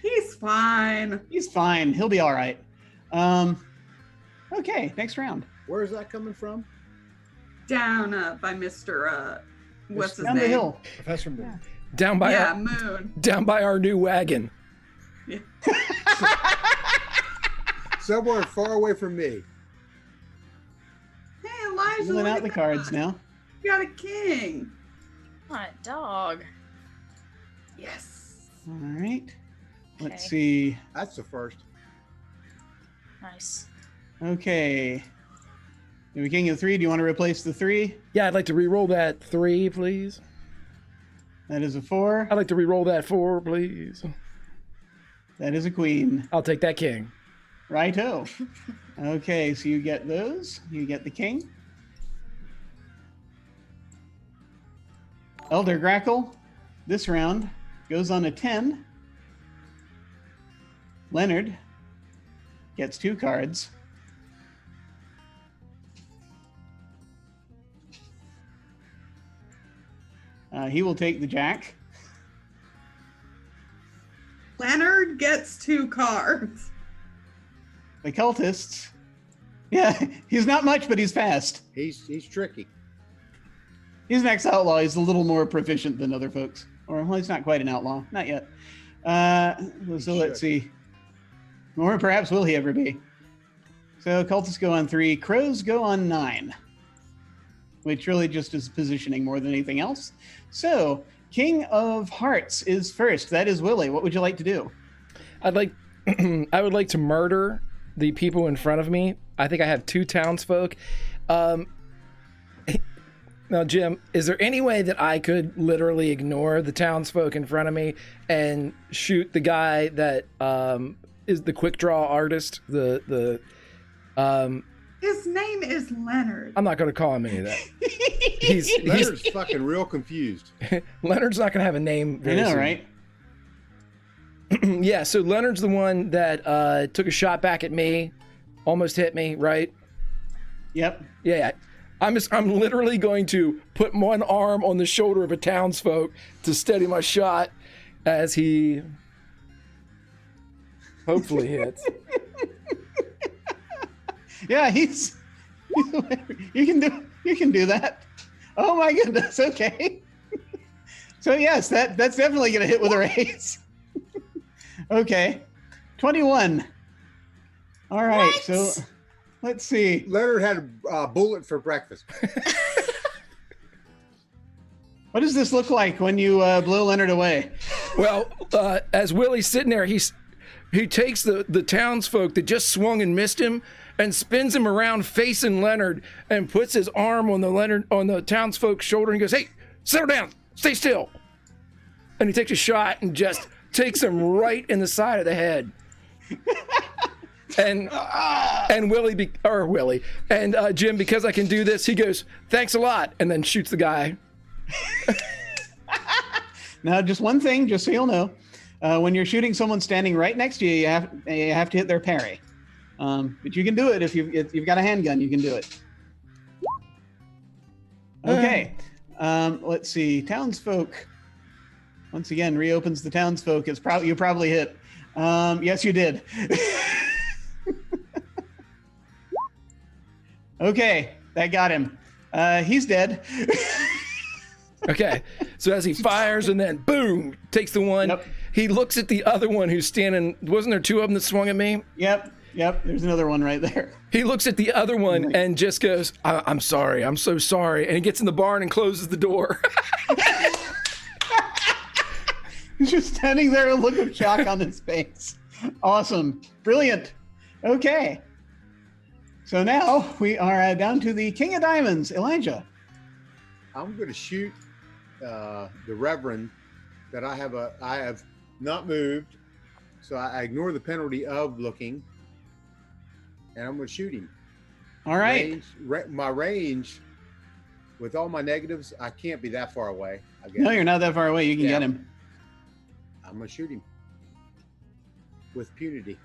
He's fine. he's fine. He'll be all right. Okay, next round. Where is that coming from? Down by Mr. What's his Down name? the hill. Professor Moon. Down by Yeah, Moon. down by our new wagon. Somewhere far away from me. Hey, Elijah, Pulling look out at the that. cards now. You got a king. Hot dog. Yes. All right. Okay. Let's see. That's the first. Nice. Okay. The king of 3. Do you want to replace the 3? Yeah, I'd like to re-roll that 3, please. That is a 4. I'd like to re-roll that 4, please. That is a queen. I'll take that king. Righto. Okay, so you get those. You get the king. Elder Grackle, this round, goes on a 10. Leonard gets 2 cards. He will take the jack. Leonard gets 2 cards. The cultists. Yeah, he's not much, but he's fast. He's tricky. He's an ex-outlaw. He's a little more proficient than other folks. Or, well, he's not quite an outlaw. Not yet. So let's see. Or perhaps will he ever be? So cultists go on 3. Crows go on 9. Which really just is positioning more than anything else. So, King of Hearts is first. That is Willie. What would you like to do? I would like to murder the people in front of me. I think I have 2 townsfolk. Now, Jim, is there any way that I could literally ignore the townsfolk in front of me and shoot the guy that is the quick draw artist? His name is Leonard. I'm not going to call him any of that. He's Leonard's fucking real confused. Leonard's not going to have a name. I very know, soon. right? Yeah, so Leonard's the one that took a shot back at me, almost hit me, right? Yep. Yeah. I'm literally going to put one arm on the shoulder of a townsfolk to steady my shot as he hopefully hits. Yeah, you can do that. Oh my goodness. Okay. So yes, that's definitely gonna hit with a raise. Okay. 21. All right. What? So let's see. Leonard had a bullet for breakfast. What does this look like when you blow Leonard away? Well, as Willie's sitting there, he takes the townsfolk that just swung and missed him and spins him around facing Leonard and puts his arm on the townsfolk's shoulder and goes, "Hey, settle down, stay still." And he takes a shot and just takes him right in the side of the head. And Willie and Jim, because I can do this, he goes, "Thanks a lot," and then shoots the guy. Now, just one thing, just so you'll know, when you're shooting someone standing right next to you, you have to hit their parry. But you can do it if you've got a handgun. You can do it. Okay. Let's see. Townsfolk. Once again, reopens the townsfolk. You probably hit. Yes, you did. Okay, that got him. He's dead. Okay, so as he fires and then boom, takes the one. Yep. He looks at the other one who's standing. Wasn't there two of them that swung at me? Yep. There's another one right there. He looks at the other one and just goes, I'm sorry. I'm so sorry. And he gets in the barn and closes the door. He's just standing there, a look of shock on his face. Awesome. Brilliant. Okay. So now we are down to the King of Diamonds, Elijah. I'm going to shoot the Reverend that I have not moved, so I ignore the penalty of looking, and I'm going to shoot him. All right. My range, with all my negatives, I can't be that far away. I guess. No, you're not that far away. You can get him. I'm going to shoot him with punity.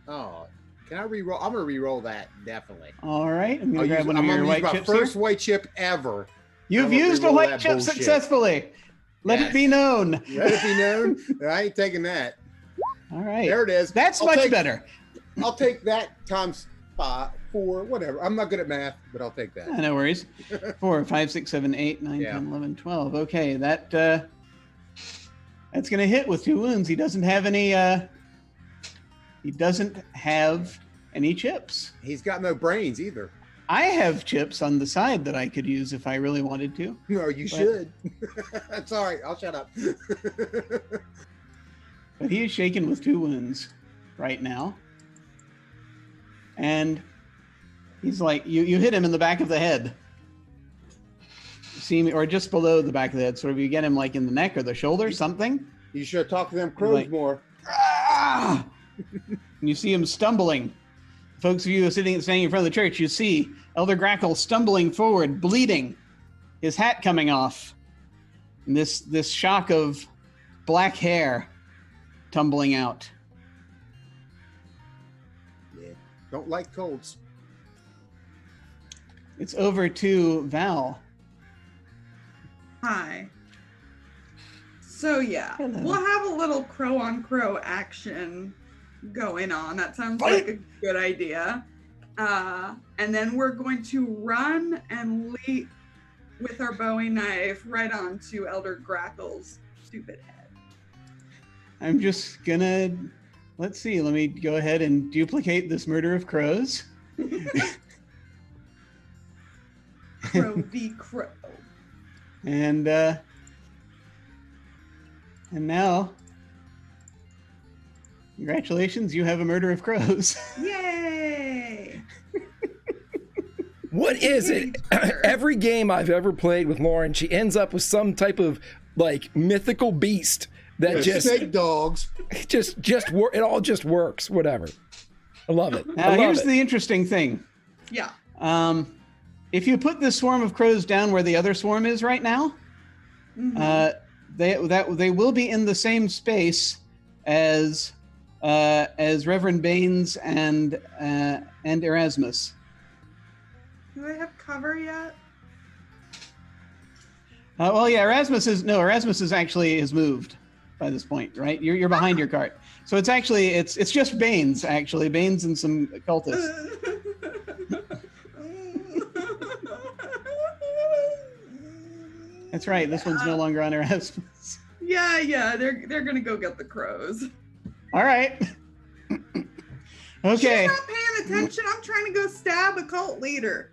Oh, can I re-roll? I'm going to re-roll that, definitely. All right. I'm going to grab one of your white chips. First white chip ever. You've used a white chip successfully. Let it be known. Let it be known. I ain't taking that. All right. There it is. That's much better. I'll take that times 4, whatever. I'm not good at math, but I'll take that. No worries. 4, 5, 6, 7, 8, 9, 10, 11, 12. Okay, that's going to hit with 2 wounds. He doesn't have any. He doesn't have any chips. He's got no brains either. I have chips on the side that I could use if I really wanted to. No, you should. That's all right. I'll shut up. But he is shaken with 2 wounds right now. And he's like, you hit him in the back of the head. See me, or just below the back of the head. Sort of, you get him like in the neck or the shoulder, something. You should talk to them crows more. Ah! And you see him stumbling. Folks of you standing in front of the church, you see Elder Grackle stumbling forward, bleeding, his hat coming off, and this shock of black hair tumbling out. Yeah, don't like colds. It's over to Val. Hi. So yeah, Hello. we'll have a little crow on crow action going on. That sounds like a good idea. And then we're going to run and leap with our Bowie knife right onto Elder Grackle's stupid head. I'm just gonna, let's see, let me go ahead and duplicate this murder of crows. Crow v. Crow. And now, congratulations, you have a murder of crows. Yay! What is it? Every game I've ever played with Lauren, she ends up with some type of like mythical beast that snake dogs. It all just works. Whatever. I love it. Now, here's the interesting thing. Yeah. If you put this swarm of crows down where the other swarm is right now, they will be in the same space as Reverend Baines and Erasmus. Do they have cover yet? Well, yeah, Erasmus is actually has moved by this point, right? You're behind your cart, so it's actually it's just Baines actually, Baines and some cultists. That's right. This one's no longer on Erasmus. Yeah, they're gonna go get the crows. All right. Okay. She's not paying attention. I'm trying to go stab a cult leader.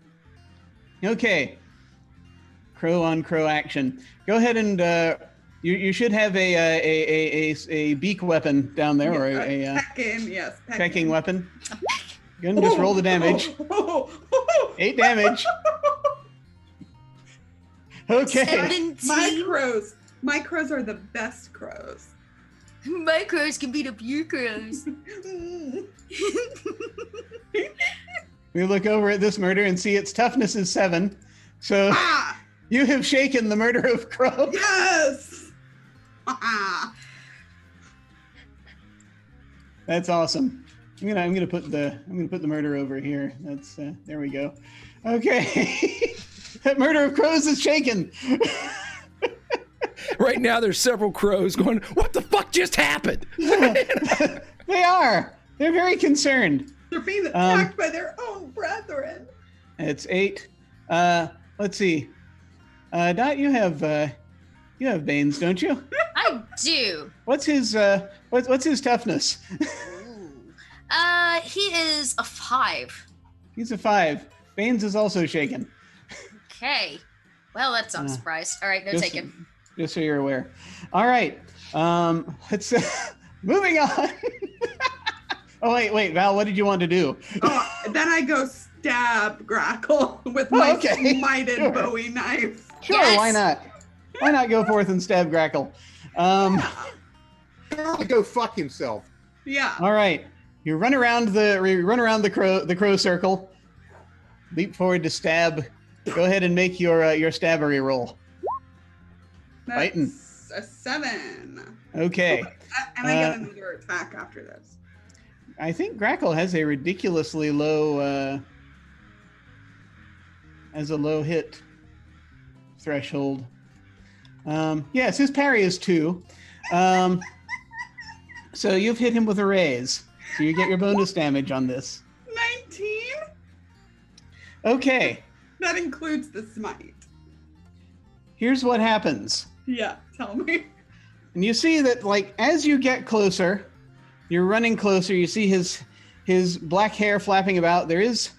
Okay. Crow on crow action. Go ahead and you should have a beak weapon down there, or a pecking, yes, pecking weapon. Go and just roll the damage. 8 damage. Okay. 17. My crows are the best crows. My crows can beat up your crows. We look over at this murder and see its toughness is 7. So you have shaken the murder of Crow. Yes. That's awesome. I'm gonna put the murder over here. That's there we go. Okay. That murder of crows is shaken. Right now, there's several crows going, "What the fuck just happened?" They are. They're very concerned. They're being attacked by their own brethren. It's 8. Let's see. Dot, you have Baines, don't you? I do. What's his toughness? He is a 5. He's a 5. Baines is also shaken. Okay. Well, that's not a surprise. All right, no taken. Just so you're aware. All right. Let's moving on. Oh wait, Val, what did you want to do? Then I go stab Grackle with my smited Bowie knife. Sure, Yes. why not? Why not go forth and stab Grackle? Go fuck himself. Yeah. All right. You run around the crow circle. Leap forward to stab. Go ahead and make your stabbery roll. That's Fighting. a 7. Okay. And I get another attack after this. I think Grackle has a ridiculously low hit threshold. Yes, his parry is 2. So you've hit him with a raise. So you get your bonus damage on this. 19? Okay. That includes the smite. Here's what happens. Yeah, tell me. And you see that, like, as you get closer, you're running closer, you see his black hair flapping about. There is,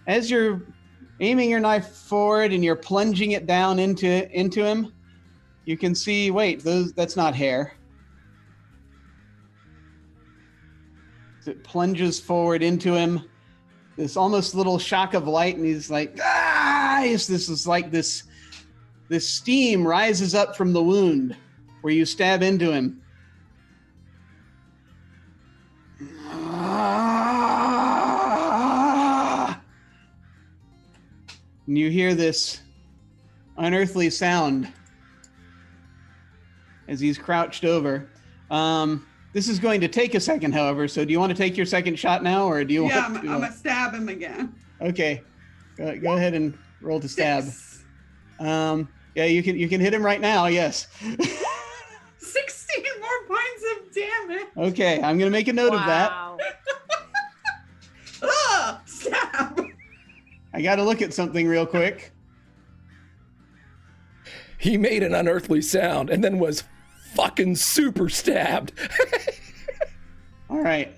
as you're aiming your knife forward and you're plunging it down into him, you can see, wait, that's not hair. It plunges forward into him, this almost little shock of light, and he's like, this is like this steam rises up from the wound where you stab into him. And you hear this unearthly sound as he's crouched over. This is going to take a second, however, so do you want to take your second shot now, or do you want to... I'm going to stab him again. Okay. Go ahead and roll to stab. 6. Yeah, you can hit him right now, yes. 16 more points of damage. Okay, I'm going to make a note of that. Stab. I got to look at something real quick. He made an unearthly sound and then was fucking super stabbed. All right.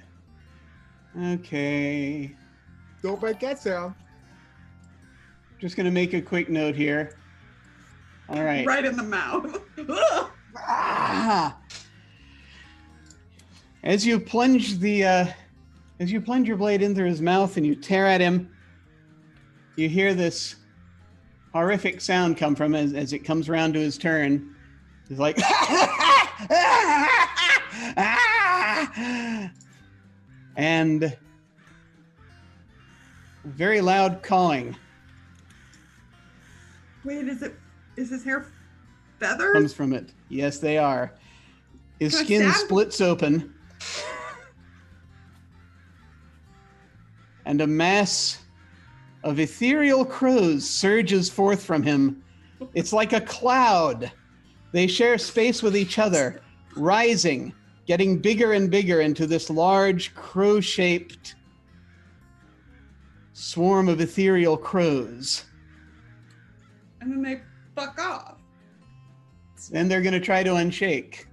Okay. Don't make that sound. Just going to make a quick note here. All right. Right in the mouth. As you plunge your blade into his mouth and you tear at him, you hear this horrific sound come from him as it comes around to his turn. He's like, and very loud cawing. Wait, is his hair feathers? comes from it. Yes, they are. His Can I skin stab? splits open, and a mass of ethereal crows surges forth from him. It's like a cloud. They share space with each other, rising, getting bigger and bigger into this large crow-shaped swarm of ethereal crows. And then they fuck off. Then they're going to try to unshake.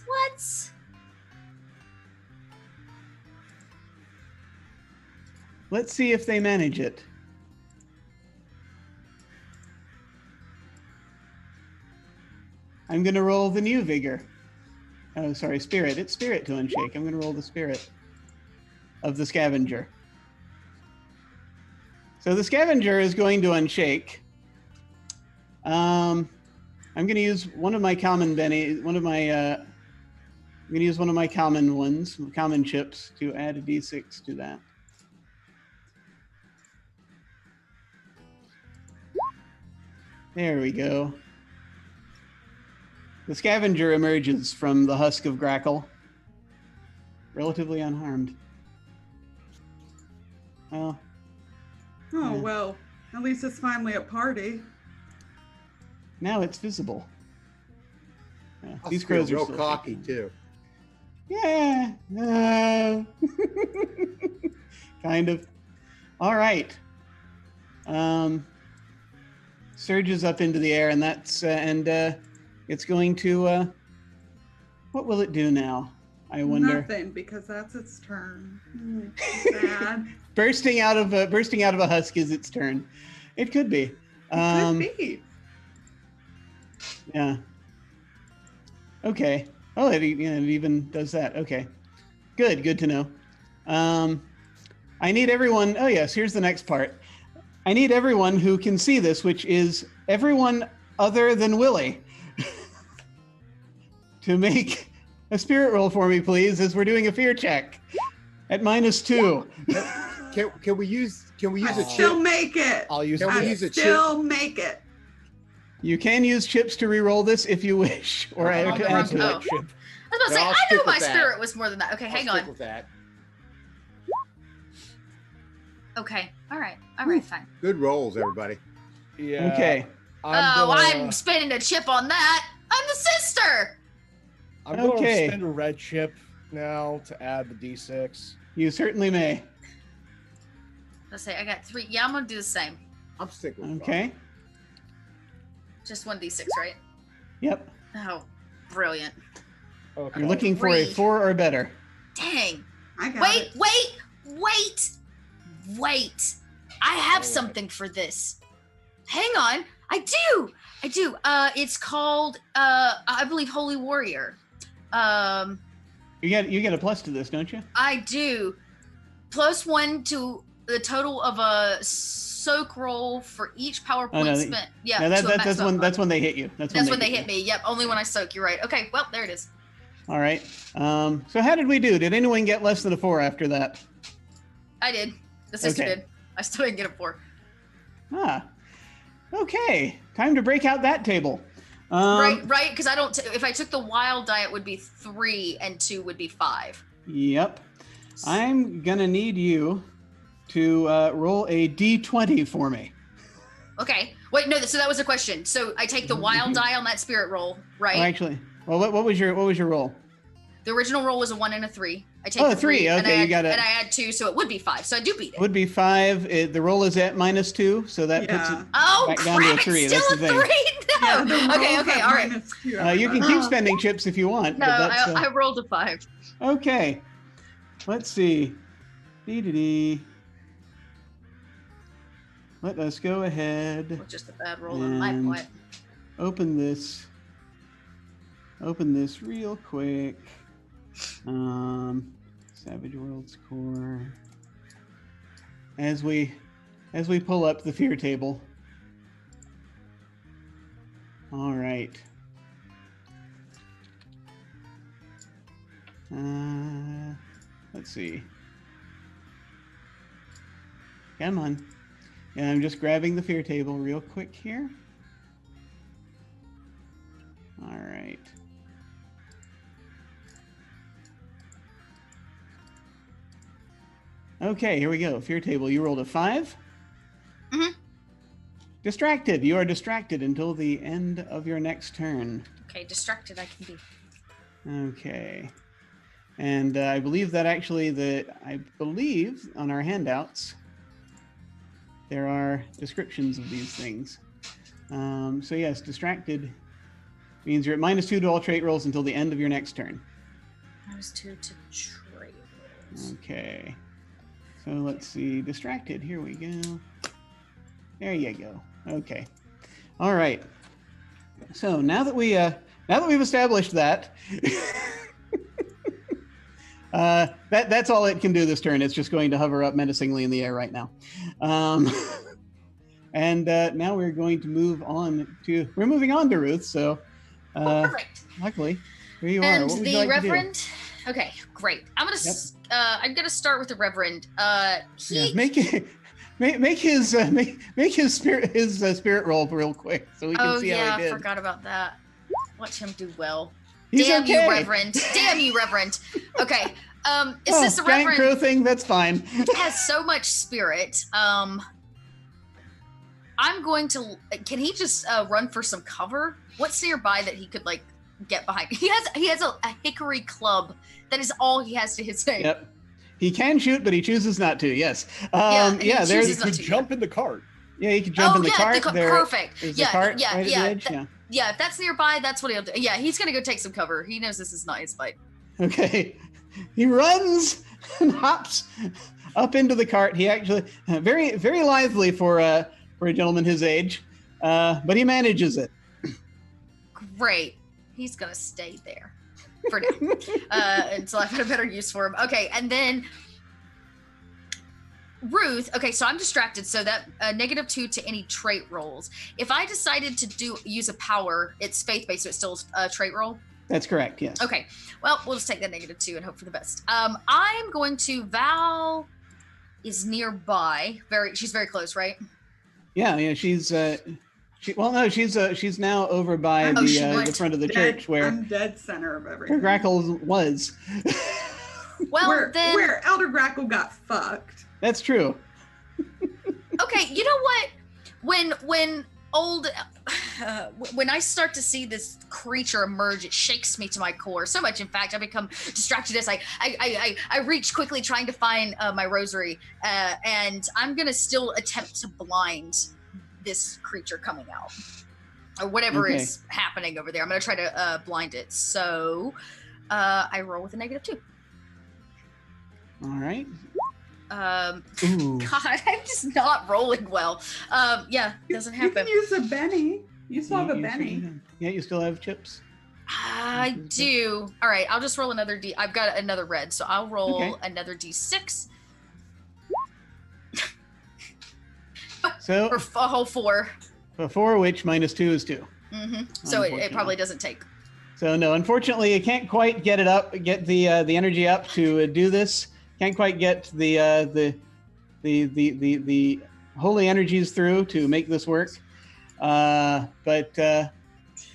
What? Let's see if they manage it. I'm going to roll the new vigor. Oh, sorry, spirit. It's spirit to unshake. I'm going to roll the spirit of the scavenger. So the scavenger is going to unshake. I'm going to use one of my common I'm going to use one of my common chips to add a d6 to that. There we go. The scavenger emerges from the husk of Grackle, relatively unharmed. Well, Oh, Yeah. well, at least it's finally a party. now it's visible. Yeah, I these feel crows are real still cocky shaking. too. Yeah. Kind of. All right. Surges up into the air, and that's it's going to. What will it do now? I wonder. Nothing, because that's its turn. Sad. Bursting out of a husk is its turn. It could be. Could be. Yeah. Okay. Oh, it even does that. Okay. Good to know. I need everyone. Oh, yes. Here's the next part. I need everyone who can see this, which is everyone other than Willie, to make a spirit roll for me, please, as we're doing a fear check at -2. Can we use I a still chip? make it. I'll use Can we I use a chip? still make it. You can use chips to re-roll this if you wish, or I'll to go add with to Oh. it. Chip. I was about to No, say, I'll I stick knew with my that. spirit was more than that. Okay, I'll hang stick on. with that. Okay, all right, fine. Good rolls, everybody. Yeah. Okay. I'm spending a chip on that. I'm the sister. I'm going Okay. to spend a red chip now to add the d6. You certainly may. Let's say I got 3. Yeah, I'm gonna do the same. I'm sticking with Okay. Just 1d6, right? Yep. Oh, brilliant. Okay. You're looking for a 3. 4 or better. Dang. I got Wait, it. wait. I have something for this. Hang on. I do. It's called I believe Holy Warrior. You get a plus to this, don't you? I do. +1 to the total of a soak roll for each power Oh, point no, spent. Yeah, No, to a maximum. that's when they hit you. That's when they hit me. Yep, only when I soak. You're right. Okay, well, there it is. All right. So how did we do? Did anyone get less than a 4 after that? I did. The sister Okay. did. I still didn't get a 4. Ah. Okay. Time to break out that table. Right, because I don't. If I took the wild die, it would be 3, and 2 would be 5. Yep. I'm gonna need you to roll a d20 for me. Okay. Wait, no. So that was a question. So I take the wild die on that spirit roll, right? Oh, actually, well, what was your roll? The original roll was a 1 and a 3. I take Oh, the 3. and Okay, I you got it. And I add 2, so it would be 5. So I do beat it. Would be 5. The roll is at -2, so that puts Yeah. it Oh back crap! down to a It's 3. still That's a the thing. 3. No. Yeah, the okay. rolls Okay. at All right. -2. You can keep spending chips if you want. No, but that's, I rolled a 5. okay. Let's see. Dee. Let us go ahead. Well, just a bad roll on my And- point. Open this real quick. Savage Worlds Core. As we pull up the fear table. All right. Let's see. Come on. And I'm just grabbing the fear table real quick here. All right. Okay, here we go. Fear table. You rolled a 5. Mhm. Distracted. You are distracted until the end of your next turn. Okay, distracted I can be. Okay. And I believe that actually I believe on our handouts there are descriptions of these things. So yes, distracted means you're at -2 to all trait rolls until the end of your next turn. -2 to trait rolls. Okay. So let's see. Distracted. Here we go. There you go. Okay. All right. So now that we've established that, that's all it can do this turn. It's just going to hover up menacingly in the air right now. And now we're going to move on to. We're moving on to Ruth. So, Perfect. luckily, here you And are. What would the you like to do? Reverend. Okay, great. I'm gonna start with the Reverend. Yeah, make his spirit roll real quick so we can see how he I did. forgot about that. Watch him do well. He's Damn okay. you, Reverend. Damn you, Reverend. Okay. Is this the giant Reverend? crow thing? That's fine. Has so much spirit. I'm going to. Can he just run for some cover? What's nearby that he could like get behind? He has a hickory club. That is all he has to his name. Yep. He can shoot, but he chooses not to. Yes. and he there's. chooses He could jump in the cart. Yeah, he could jump in the cart. Perfect. There's the cart right at the edge. Yeah, if that's nearby, that's what he'll do. Yeah, he's gonna go take some cover. He knows this is not his fight. Okay. He runs and hops up into the cart. He actually very, very lively for a gentleman his age, but he manages it. Great. He's gonna stay there for now until I find a better use for him. Okay, and then Ruth. Okay, so I'm distracted. So that -2 to any trait rolls. If I decided to use a power, it's faith-based, so it's still a trait roll. That's correct. Yes. Okay. Well, we'll just take that -2 and hope for the best. I'm going to. Val is nearby. She's very close, right? Yeah. She's. She's now over by the front of the church where I'm dead center of everything. Grackle was. Well, where Elder Grackle got fucked. That's true. Okay, you know what? When I start to see this creature emerge, it shakes me to my core so much. In fact, I become distracted as I reach quickly, trying to find my rosary, and I'm gonna still attempt to blind this creature coming out, or whatever is happening over there. I'm gonna try to blind it. So I roll with a -2. All right. God, I'm just not rolling well. Yeah, doesn't happen. You can use a Benny. You still have a Benny. Yeah, you still have chips. I do. All right, I'll just roll another D. I've got another red, so I'll roll another D6. So for a whole 4. For which -2 is 2. Mm-hmm. So it probably doesn't take. So no, unfortunately, you can't quite get the energy up to do this. Can't quite get the holy energies through to make this work. But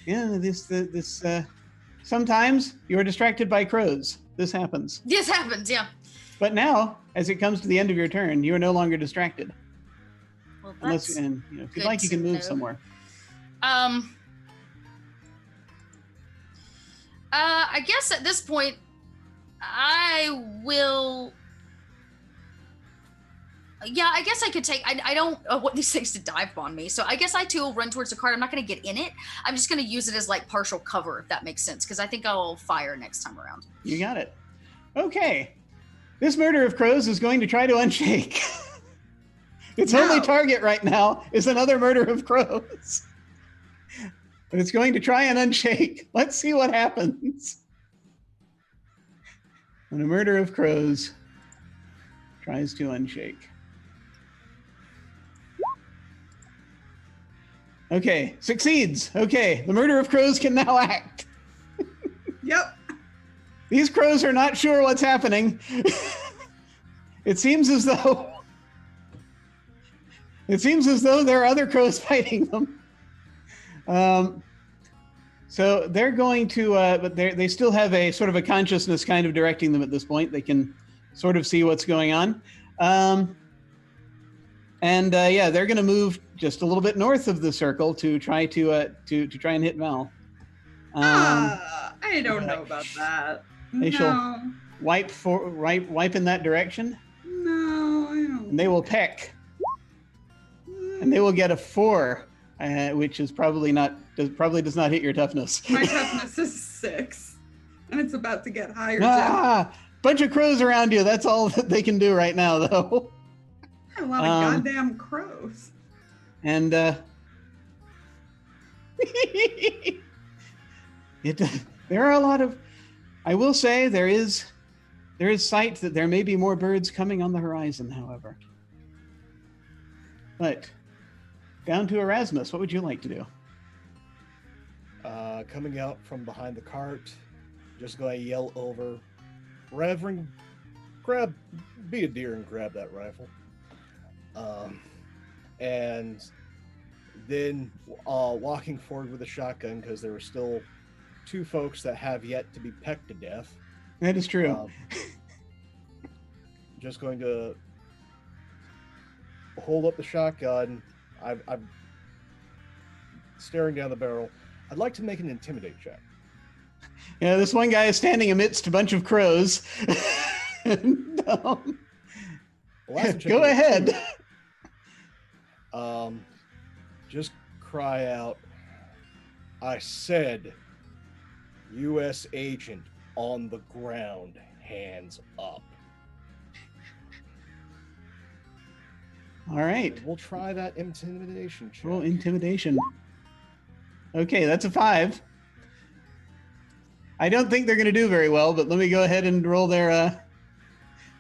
this sometimes you're distracted by crows. This happens. This happens, yeah. But now, as it comes to the end of your turn, you are no longer distracted. Well, Unless, if you'd like, you can move somewhere. I guess at this point, I will. Yeah, I guess I could take. I don't want these things to dive on me, so I guess I too will run towards the cart. I'm not going to get in it. I'm just going to use it as like partial cover, if that makes sense, because I think I'll fire next time around. You got it. Okay, this murder of crows is going to try to unshake. Its only target right now is another murder of crows. But it's going to try and unshake. Let's see what happens. When a murder of crows tries to unshake. Okay, succeeds. Okay, the murder of crows can now act. Yep. These crows are not sure what's happening. It seems as though there are other crows fighting them. So they're going to, but they still have a sort of a consciousness kind of directing them at this point. They can sort of see what's going on. They're going to move just a little bit north of the circle to try to try and hit Val. I don't know about that. They shall No, wipe in that direction, no, I don't. and they will peck, and they will get a 4, which is probably does not hit your toughness. My toughness is 6, and it's about to get higher. Bunch of crows around you. That's all that they can do right now, though. A lot of goddamn crows. And there are a lot of. I will say there is sight that there may be more birds coming on the horizon. However, but down to Erasmus. What would you like to do? Coming out from behind the cart, just going to yell over, Reverend, be a deer and grab that rifle. And then walking forward with a shotgun, because there were still 2 folks that have yet to be pecked to death. That is true. Just going to hold up the shotgun. I'm staring down the barrel. I'd like to make an intimidate check. Yeah, this one guy is standing amidst a bunch of crows. And, go ahead. Just cry out, I said, U.S. agent on the ground, hands up. All right. And we'll try that intimidation check. Roll intimidation. Okay, that's a 5. I don't think they're going to do very well, but let me go ahead and roll their.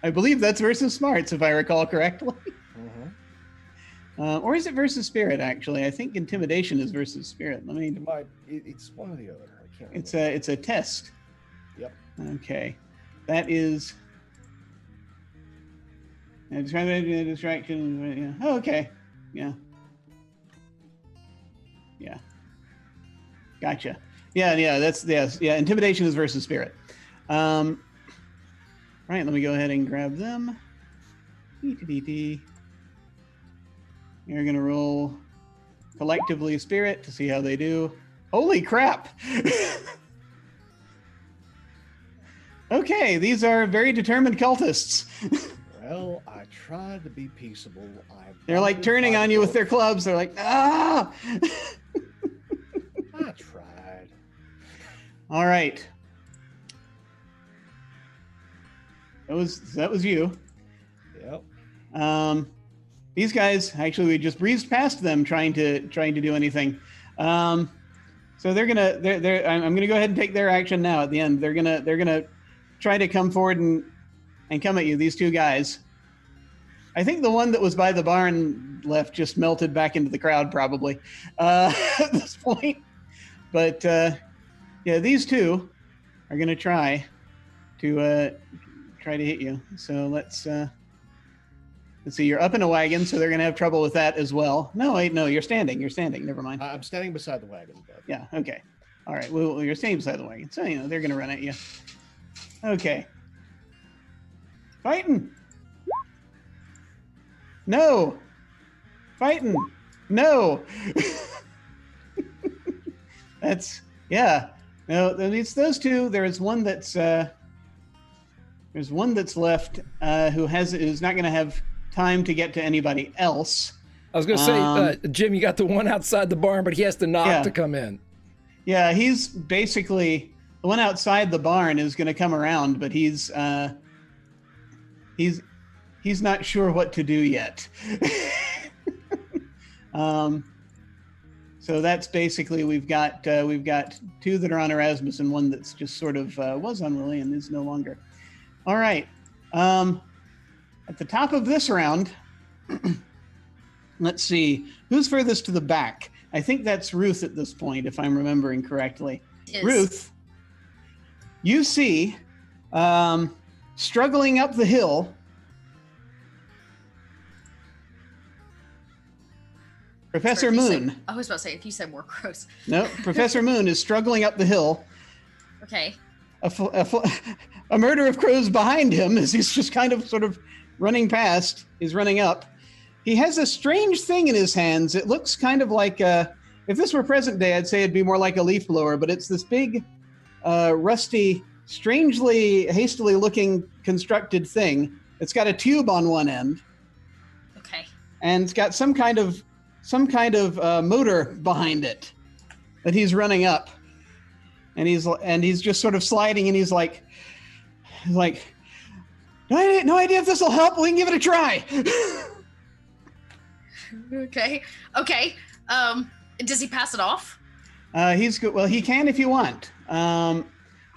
I believe that's versus smarts, if I recall correctly. Or is it versus spirit? Actually, I think intimidation is versus spirit. Let me. It's one or the other. I can't remember. It's a test. Yep. Okay, that is. Distraction. Yeah. Oh, okay. Yeah. Yeah. Gotcha. Yeah. That's yes. Yeah. Intimidation is versus spirit. Right. Let me go ahead and grab them. You're gonna roll collectively spirit to see how they do. Holy crap! Okay, these are very determined cultists. Well, I tried to be peaceable. They're like turning on you with their clubs. They're like, ah! I tried. All right. That was you. Yep. These guys, actually, we just breezed past them trying to do anything. So I'm gonna go ahead and take their action now at the end. They're gonna try to come forward and come at you. These 2 guys. I think the one that was by the barn left just melted back into the crowd probably at this point. But yeah, these 2 are gonna try to hit you. So let's see. You're up in a wagon, so they're gonna have trouble with that as well. No, wait, no, you're standing. Never mind. I'm standing beside the wagon. But... Yeah. Okay. All right. Well, you're standing beside the wagon, so they're gonna run at you. Okay. Fighting. No. Fighting. No. That's yeah. No, it's those 2. There's one that's left who's not gonna have time to get to anybody else. I was going to say, Jim, you got the one outside the barn, but he has to knock to come in. Yeah, he's basically the one outside the barn is going to come around, but he's not sure what to do yet. So that's basically we've got 2 that are on Erasmus and one that's just sort of was on Willie and is no longer. All right. At the top of this round, let's see who's furthest to the back. I think that's Ruth at this point, if I'm remembering correctly. Yes. Ruth, you see, struggling up the hill, Professor Sorry, if you said- Moon. I was about to say, if you said more crows. No, Professor Moon is struggling up the hill. Okay. A murder of crows behind him as he's just kind of sort of running past. He's running up. He has a strange thing in his hands. It looks kind of like if this were present day, I'd say it'd be more like a leaf blower, but it's this big, rusty, strangely, hastily looking constructed thing. It's got a tube on one end. Okay. And it's got some kind of motor behind it that he's running up. And he's just sort of sliding, and he's like, no idea if this will help. We can give it a try. Okay. Does he pass it off? He's good. Well, he can if you want. I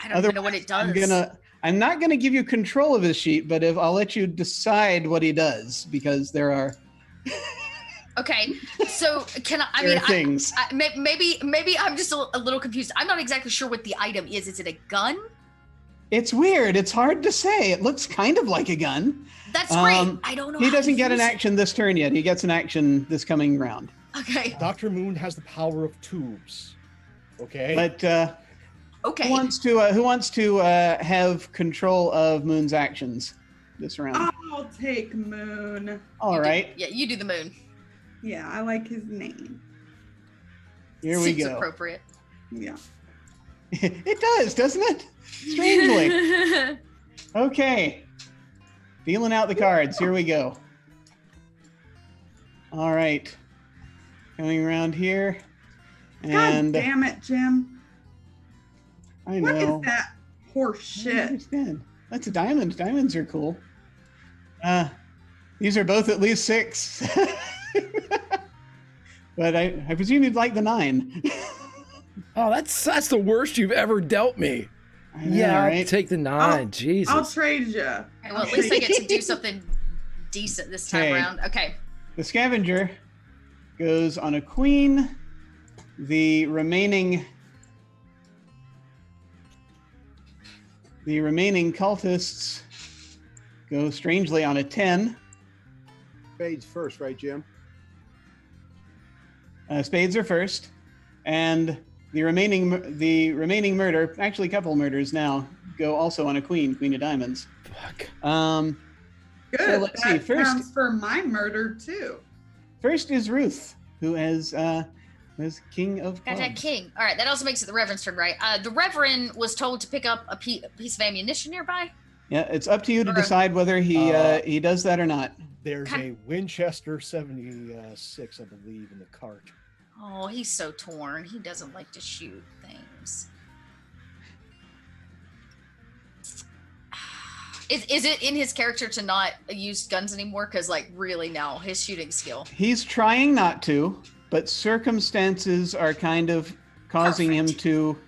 don't even know what it does. I'm not gonna give you control of his sheet, but I'll let you decide what he does, because there are. Okay, so can I? There are things. Maybe I'm just a little confused. I'm not exactly sure what the item is. Is it a gun? It's weird. It's hard to say. It looks kind of like a gun. That's great. I don't know. He how to doesn't get an use it. action this turn yet. He gets an action this coming round. Okay. Dr. Moon has the power of tubes. Okay. But Okay. who wants to have control of Moon's actions this round? I'll take Moon. All right. Yeah, you do the moon. Yeah, I like his name. Here we Seems go. appropriate. Yeah. It does, doesn't it? Strangely. Okay. Feeling out the cards. Here we go. All right. Coming around here. And God damn it, Jim. I What know. is that horse I shit? understand. That's a diamond. Diamonds are cool. These are both at least 6. But I presume you'd like the 9. Oh, that's the worst you've ever dealt me. I know, Yeah, right? I'll take the 9. Jesus. I'll trade you. Okay, well, at least I get to do something decent this time Okay. around. Okay. The scavenger goes on a queen. The remaining cultists go strangely on a 10. Spades first, right, Jim? Spades are first, and the remaining murder, actually a couple murders now, go also on a queen of diamonds. Fuck. Good. So let's see, That first- counts for my murder too. First is Ruth, who is king of Got that clubs. king. All right, that also makes it the Reverend's turn, right? The Reverend was told to pick up a piece of ammunition nearby. Yeah, it's up to you to Okay. decide whether he does that or not. There's Okay. a Winchester 76, I believe, in the cart. Oh, he's so torn. He doesn't like to shoot things. Is it in his character to not use guns anymore? Because, like, really now, his shooting skill. He's trying not to, but circumstances are kind of causing him Perfect. to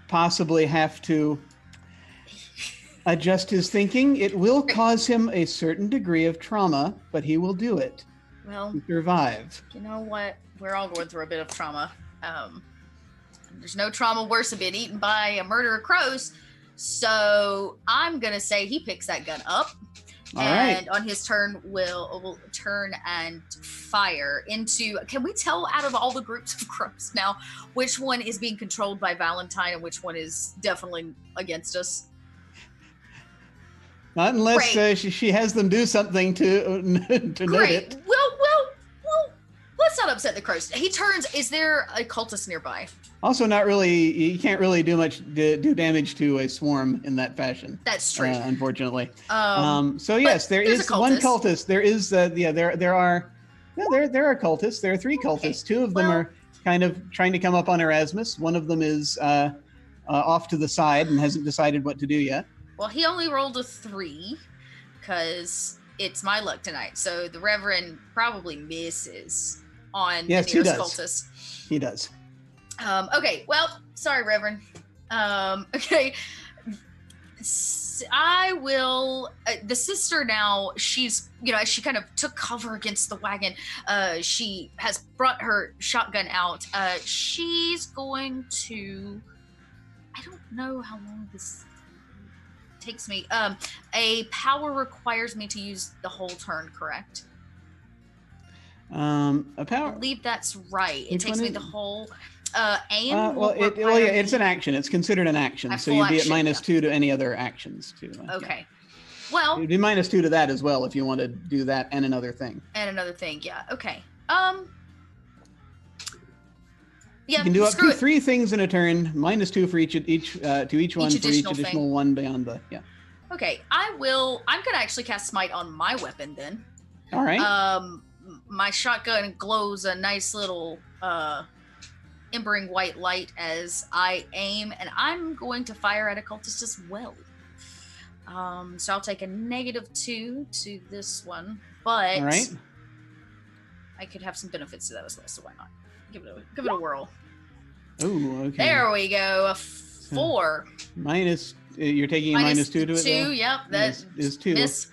possibly have to adjust his thinking. It will cause him a certain degree of trauma, but he will do it Well, to survive. you know what? We're all going through a bit of trauma. There's no trauma worse than being eaten by a murder of crows. So I'm gonna say he picks that gun up, All and right. on his turn will turn and fire into. Can we tell out of all the groups of crows now which one is being controlled by Valentine and which one is definitely against us? Not unless Great. she has them do something to note Great. it. Well, let's not upset the crows. He turns. Is there a cultist nearby? Also, not really. You can't really do much do damage to a swarm in that fashion. That's true. Unfortunately. Um, So yes, there there's is a one cultist. cultist. There is there are cultists. There are 3 cultists. 2 of them well- are kind of trying to come up on Erasmus. One of them is off to the side and hasn't decided what to do yet. Well, he only rolled a 3 because it's my luck tonight. So the Reverend probably misses on Yes, the he nearest does. cultist. He does. Okay, well, sorry, Reverend. Okay. I will. The sister now, she's, she kind of took cover against the wagon. She has brought her shotgun out. She's going to. I don't know how long this takes me. A power requires me to use the whole turn, correct? A I power. believe that's right. It Which takes one me is- the whole aim. Well, will yeah, require it's an me- action. It's considered an action, A so full you'd be at action, minus yeah. 2 to any other actions too. Okay. Well, It'd be minus 2 to that as well if you want to do that and another thing. and another thing, yeah. Okay. Yeah, You can do up screw to it. 3 things in a turn, minus 2 for each one for each additional additional thing. one beyond the Okay, I'm gonna actually cast smite on my weapon then. All right. My shotgun glows a nice little embering white light as I aim, and I'm going to fire at a cultist as well. So I'll take a -2 to this one, but All right. I could have some benefits to that as well. So why not? Give it a whirl. Oh, okay. There we go. A 4. Minus. You're taking a minus 2 to it. 2. Though? Yep. That is 2. miss.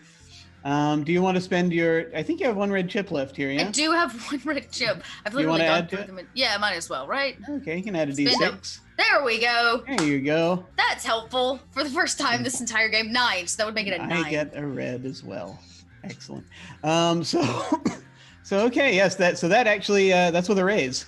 Do you want to spend your? I think you have 1 red chip left here. Yeah. I do have 1 red chip. I've You literally wanna gone add to through it? them. Yeah, might as well, right? Okay, you can add a Spend 'em. d6. There we go. There you go. That's helpful for the first time this entire game. 9, so that would make it a 9. I get a red as well. Excellent. So okay, yes, that actually that's with a raise.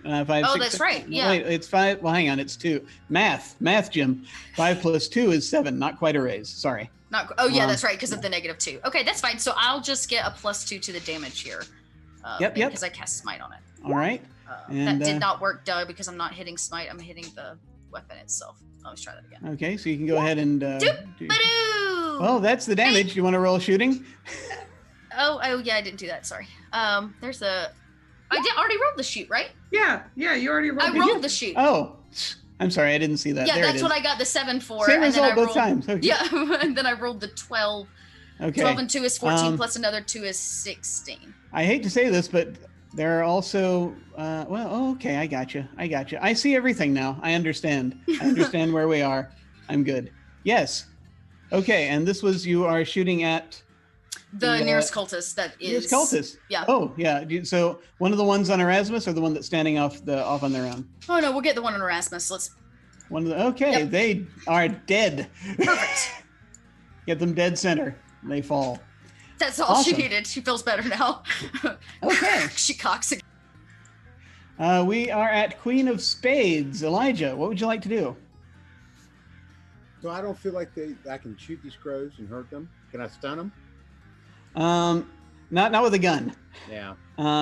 5, Oh, 6, that's 6, right, yeah. Wait, it's 5. Well, hang on, it's 2. Math, Jim. 5 plus 2 is 7. Not quite a raise. Sorry. Oh yeah, Um, that's right, because of the -2. Okay, that's fine. So I'll just get a +2 to the damage here. Yep. Because I cast smite on it. All right. That And, did not work, Doug, because I'm not hitting smite. I'm hitting the weapon itself. Let's try that again. Okay, so you can go ahead and. Badoo! Well, that's the damage. Do you want to roll shooting? Oh yeah, I didn't do that. Sorry. There's a. I did already rolled the shoot, right? Yeah, you already rolled. I rolled the shoot. Oh, I'm sorry, I didn't see that. Yeah, there that's it is. what I got the 7 for. Same and then result I both rolled, times. Okay. Yeah, and then I rolled the 12. Okay. 12 and 2 is 14, Um, plus another 2 is 16. I hate to say this, but there are also. Okay, I got you. I see everything now. I understand. I understand where we are. I'm good. Yes. Okay, and this was you are shooting at. The nearest cultist that is. Nearest cultist. Yeah. Oh, yeah. So one of the ones on Erasmus, or the one that's standing off on their own. Oh no, we'll get the one on Erasmus. Let's. One of the. Okay, Yep. they are dead. Perfect. Get them dead center. They fall. That's all she Awesome. needed. She feels better now. Okay. She cocks again. We are at Queen of Spades. Elijah, what would you like to do? So I don't feel like I can shoot these crows and hurt them. Can I stun them? Not with a gun. Yeah.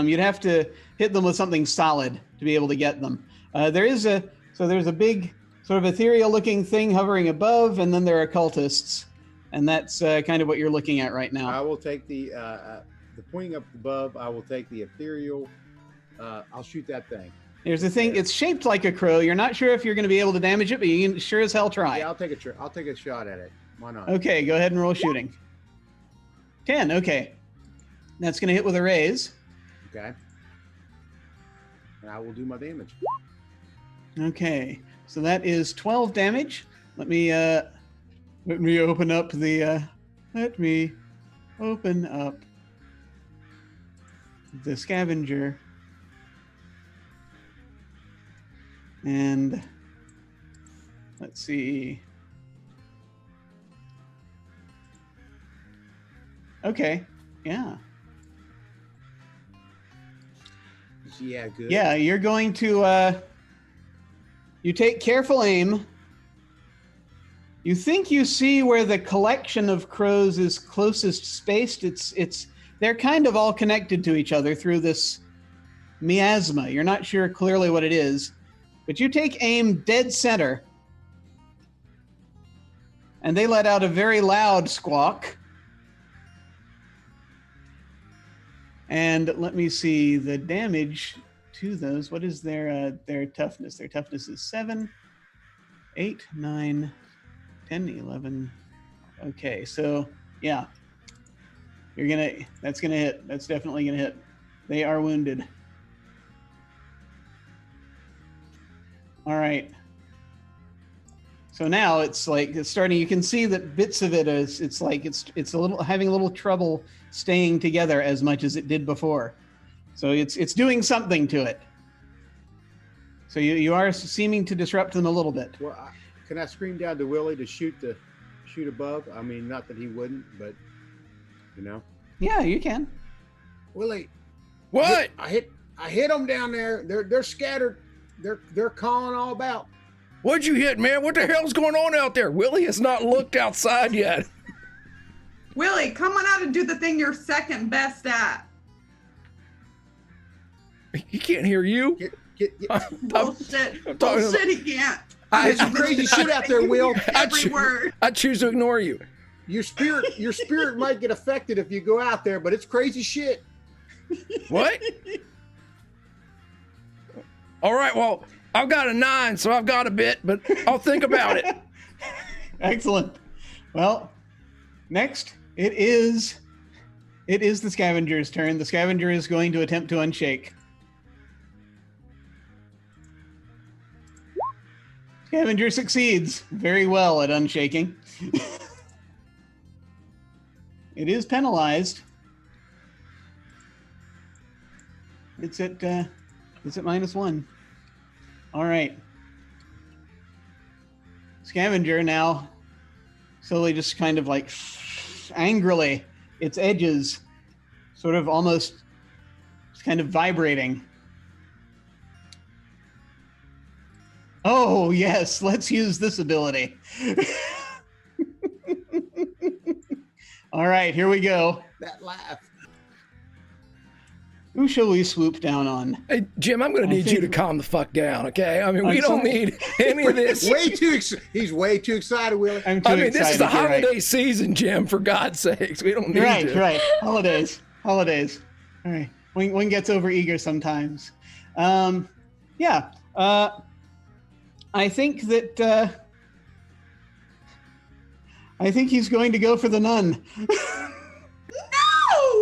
You'd have to hit them with something solid to be able to get them. There's a big sort of ethereal-looking thing hovering above, and then there are cultists, and that's kind of what you're looking at right now. I will take the pointing up above. I will take the ethereal. I'll shoot that thing. There's a thing. It's shaped like a crow. You're not sure if you're going to be able to damage it, but you can sure as hell try. Yeah, I'll take a shot at it. Why not? Okay, go ahead and roll shooting. 10. Okay, that's going to hit with a raise. Okay. And I will do my damage. Okay, so that is 12 damage. Let me open up the scavenger. And let's see. Okay, yeah. Yeah, good. Yeah, you're going to you take careful aim. You think you see where the collection of crows is closest spaced. They're kind of all connected to each other through this miasma. You're not sure clearly what it is, but you take aim dead center, and they let out a very loud squawk. And let me see the damage to those. What is their toughness? Their toughness is 7, 8, 9, 10, 11. Okay, so yeah, that's gonna hit. That's definitely gonna hit. They are wounded. All right. So now it's like it's starting. You can see that bits of it is. It's like it's a little having a little trouble staying together as much as it did before. So it's doing something to it. So you are seeming to disrupt them a little bit. Well, can I scream down to Willie to shoot above? I mean, not that he wouldn't, but you know. Yeah, you can. Willie, What? I hit them down there. They're scattered. They're calling all about. What'd you hit, man? What the hell's going on out there? Willie has not looked outside yet. Willie, come on out and do the thing you're second best at. He can't hear you. Get, Bullshit. talking Bullshit, he can't. there's some crazy shit out there, Will. Every word. I choose to ignore you. Your spirit might get affected if you go out there, but it's crazy shit. What? All right, well, I've got a 9, so I've got a bit, but I'll think about it. Excellent. Well, next it is the scavenger's turn. The scavenger is going to attempt to unshake. Scavenger succeeds very well at unshaking. It is penalized. It's at -1. All right. Scavenger now slowly just kind of like angrily, its edges sort of almost kind of vibrating. Oh, yes, let's use this ability. All right, here we go. That laugh. Who shall we swoop down on? Hey, Jim, I'm going to need you to calm the fuck down, okay? I mean, we don't need any of this. He's way too excited, Willie. I'm too excited. This is the you're right. holiday season, Jim, for God's sakes. We don't need to. Right. Holidays. All right. One gets over eager sometimes. Yeah. I think that I think he's going to go for the nun.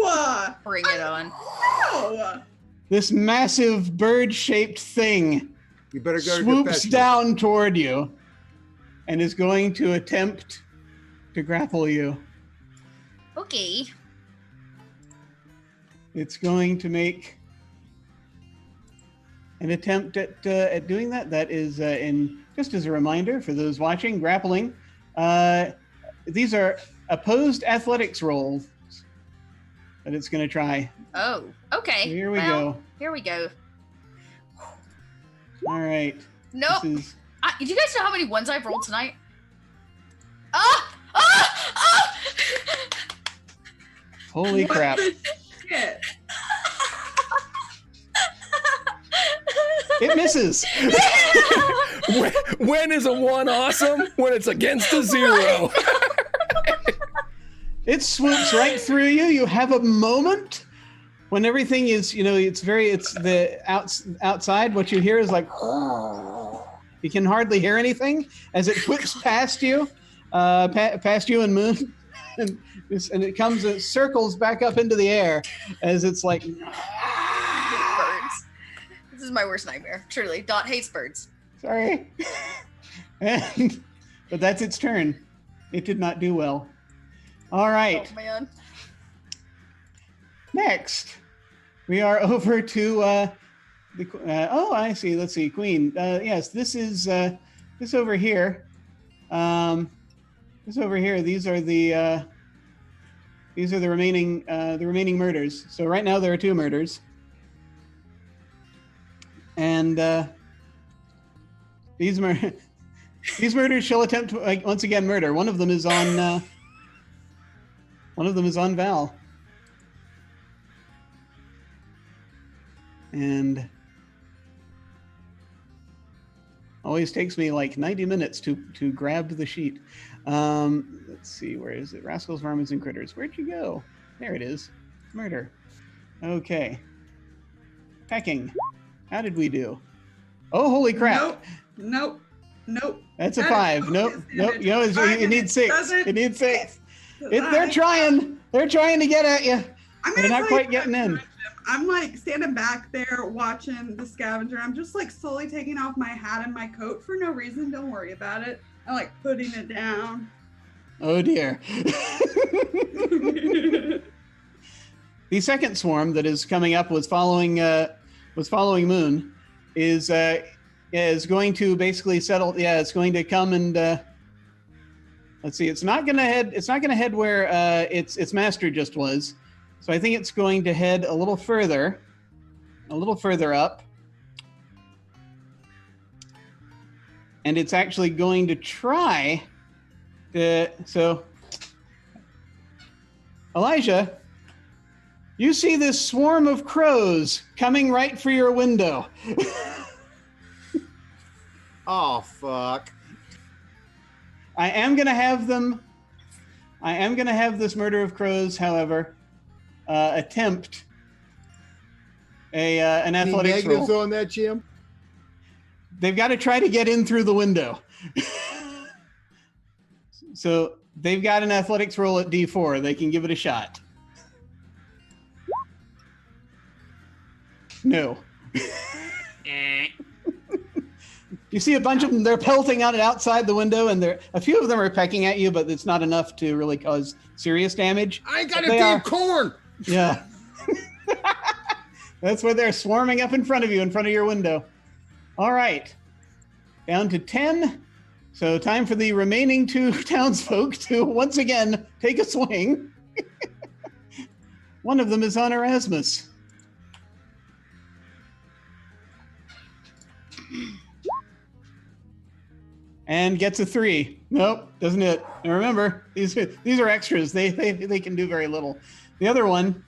No! Bring it on. No! This massive bird-shaped thing You better go to swoops confession. down toward you and is going to attempt to grapple you. Okay. It's going to make an attempt at doing that. That is, in just as a reminder for those watching, grappling. These are opposed athletics rolls that it's going to try. Oh, okay. So here we Well, go. Here we go. All right. Nope. This is Do you guys know how many ones I've rolled tonight? Ah! Ah! Ah! holy What crap. the shit? It misses. When is a 1 awesome? When it's against a 0. It swoops right through you. You have a moment when everything is, it's the outside. What you hear is like, you can hardly hear anything as it whips past you, past you and Moon. And it comes, it circles back up into the air as it's like, Birds. This is my worst nightmare. Truly. Dot hates birds. sorry. But that's its turn. It did not do well. All right. Oh, man. Next, we are over to I see. Let's see, Queen. Yes, this is this over here. This over here. These are the remaining murders. So right now there are 2 murders, and these murders shall attempt to, once again murder. One of them is on Val. And always takes me like 90 minutes to grab the sheet. Let's see, where is it? Rascals, Varmints, and Critters. Where'd you go? There it is. Murder. Okay. Pecking. How did we do? Oh, holy crap. Nope. That's a That 5. is Nope. disadvantage. It needs 6. Doesn't- It needs 6. They're trying. They're trying to get at you. They're not quite getting in. I'm like standing back there watching the scavenger. I'm just like slowly taking off my hat and my coat for no reason. Don't worry about it. I'm like putting it down. Oh dear. The second swarm that is coming up was following Moon is going to basically settle. Yeah, it's going to come and let's see. It's not going to head where its master just was. So I think it's going to head a little further. a little further up. And it's actually going to try to... So, Elijah, you see this swarm of crows coming right for your window. Oh, fuck. I am going to have this murder of crows, however, attempt an Any athletics negatives roll. on that, Jim? They've got to try to get in through the window. So they've got an athletics roll at D4. They can give it a shot. No. You see a bunch of them, they're pelting out outside the window, and a few of them are pecking at you, but it's not enough to really cause serious damage. I ain't got But a they damn are- corn. Yeah. That's where they're swarming up in front of you, in front of your window. All right. Down to 10. So time for the remaining 2 townsfolk to once again take a swing. One of them is on Erasmus. And gets a 3. Nope, doesn't it? And remember, these are extras. They can do very little. The other one,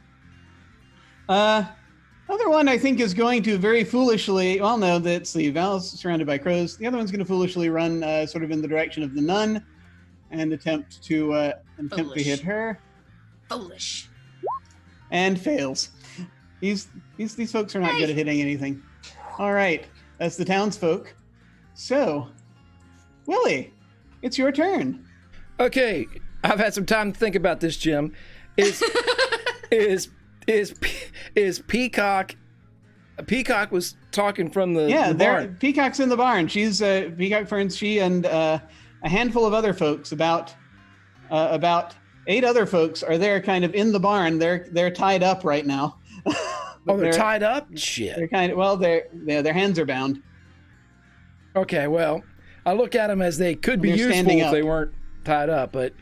I think is going to very foolishly. Well, no, that's the Val's surrounded by crows. The other one's going to foolishly run sort of in the direction of the nun, and attempt to hit her, Foolish. and fails. These folks are not good at hitting anything. All right, that's the townsfolk. So, Willie, it's your turn. Okay, I've had some time to think about this, Jim. Is Peacock? Peacock was talking from the barn. Peacock's in the barn. She's Peacock Ferns. She and a handful of other folks, about 8 other folks, are there, kind of in the barn. They're tied up right now. Oh, they're tied up. Shit. They're kind of their hands are bound. Okay, well, I look at them as they could be They're useful standing if up. they weren't tied up, but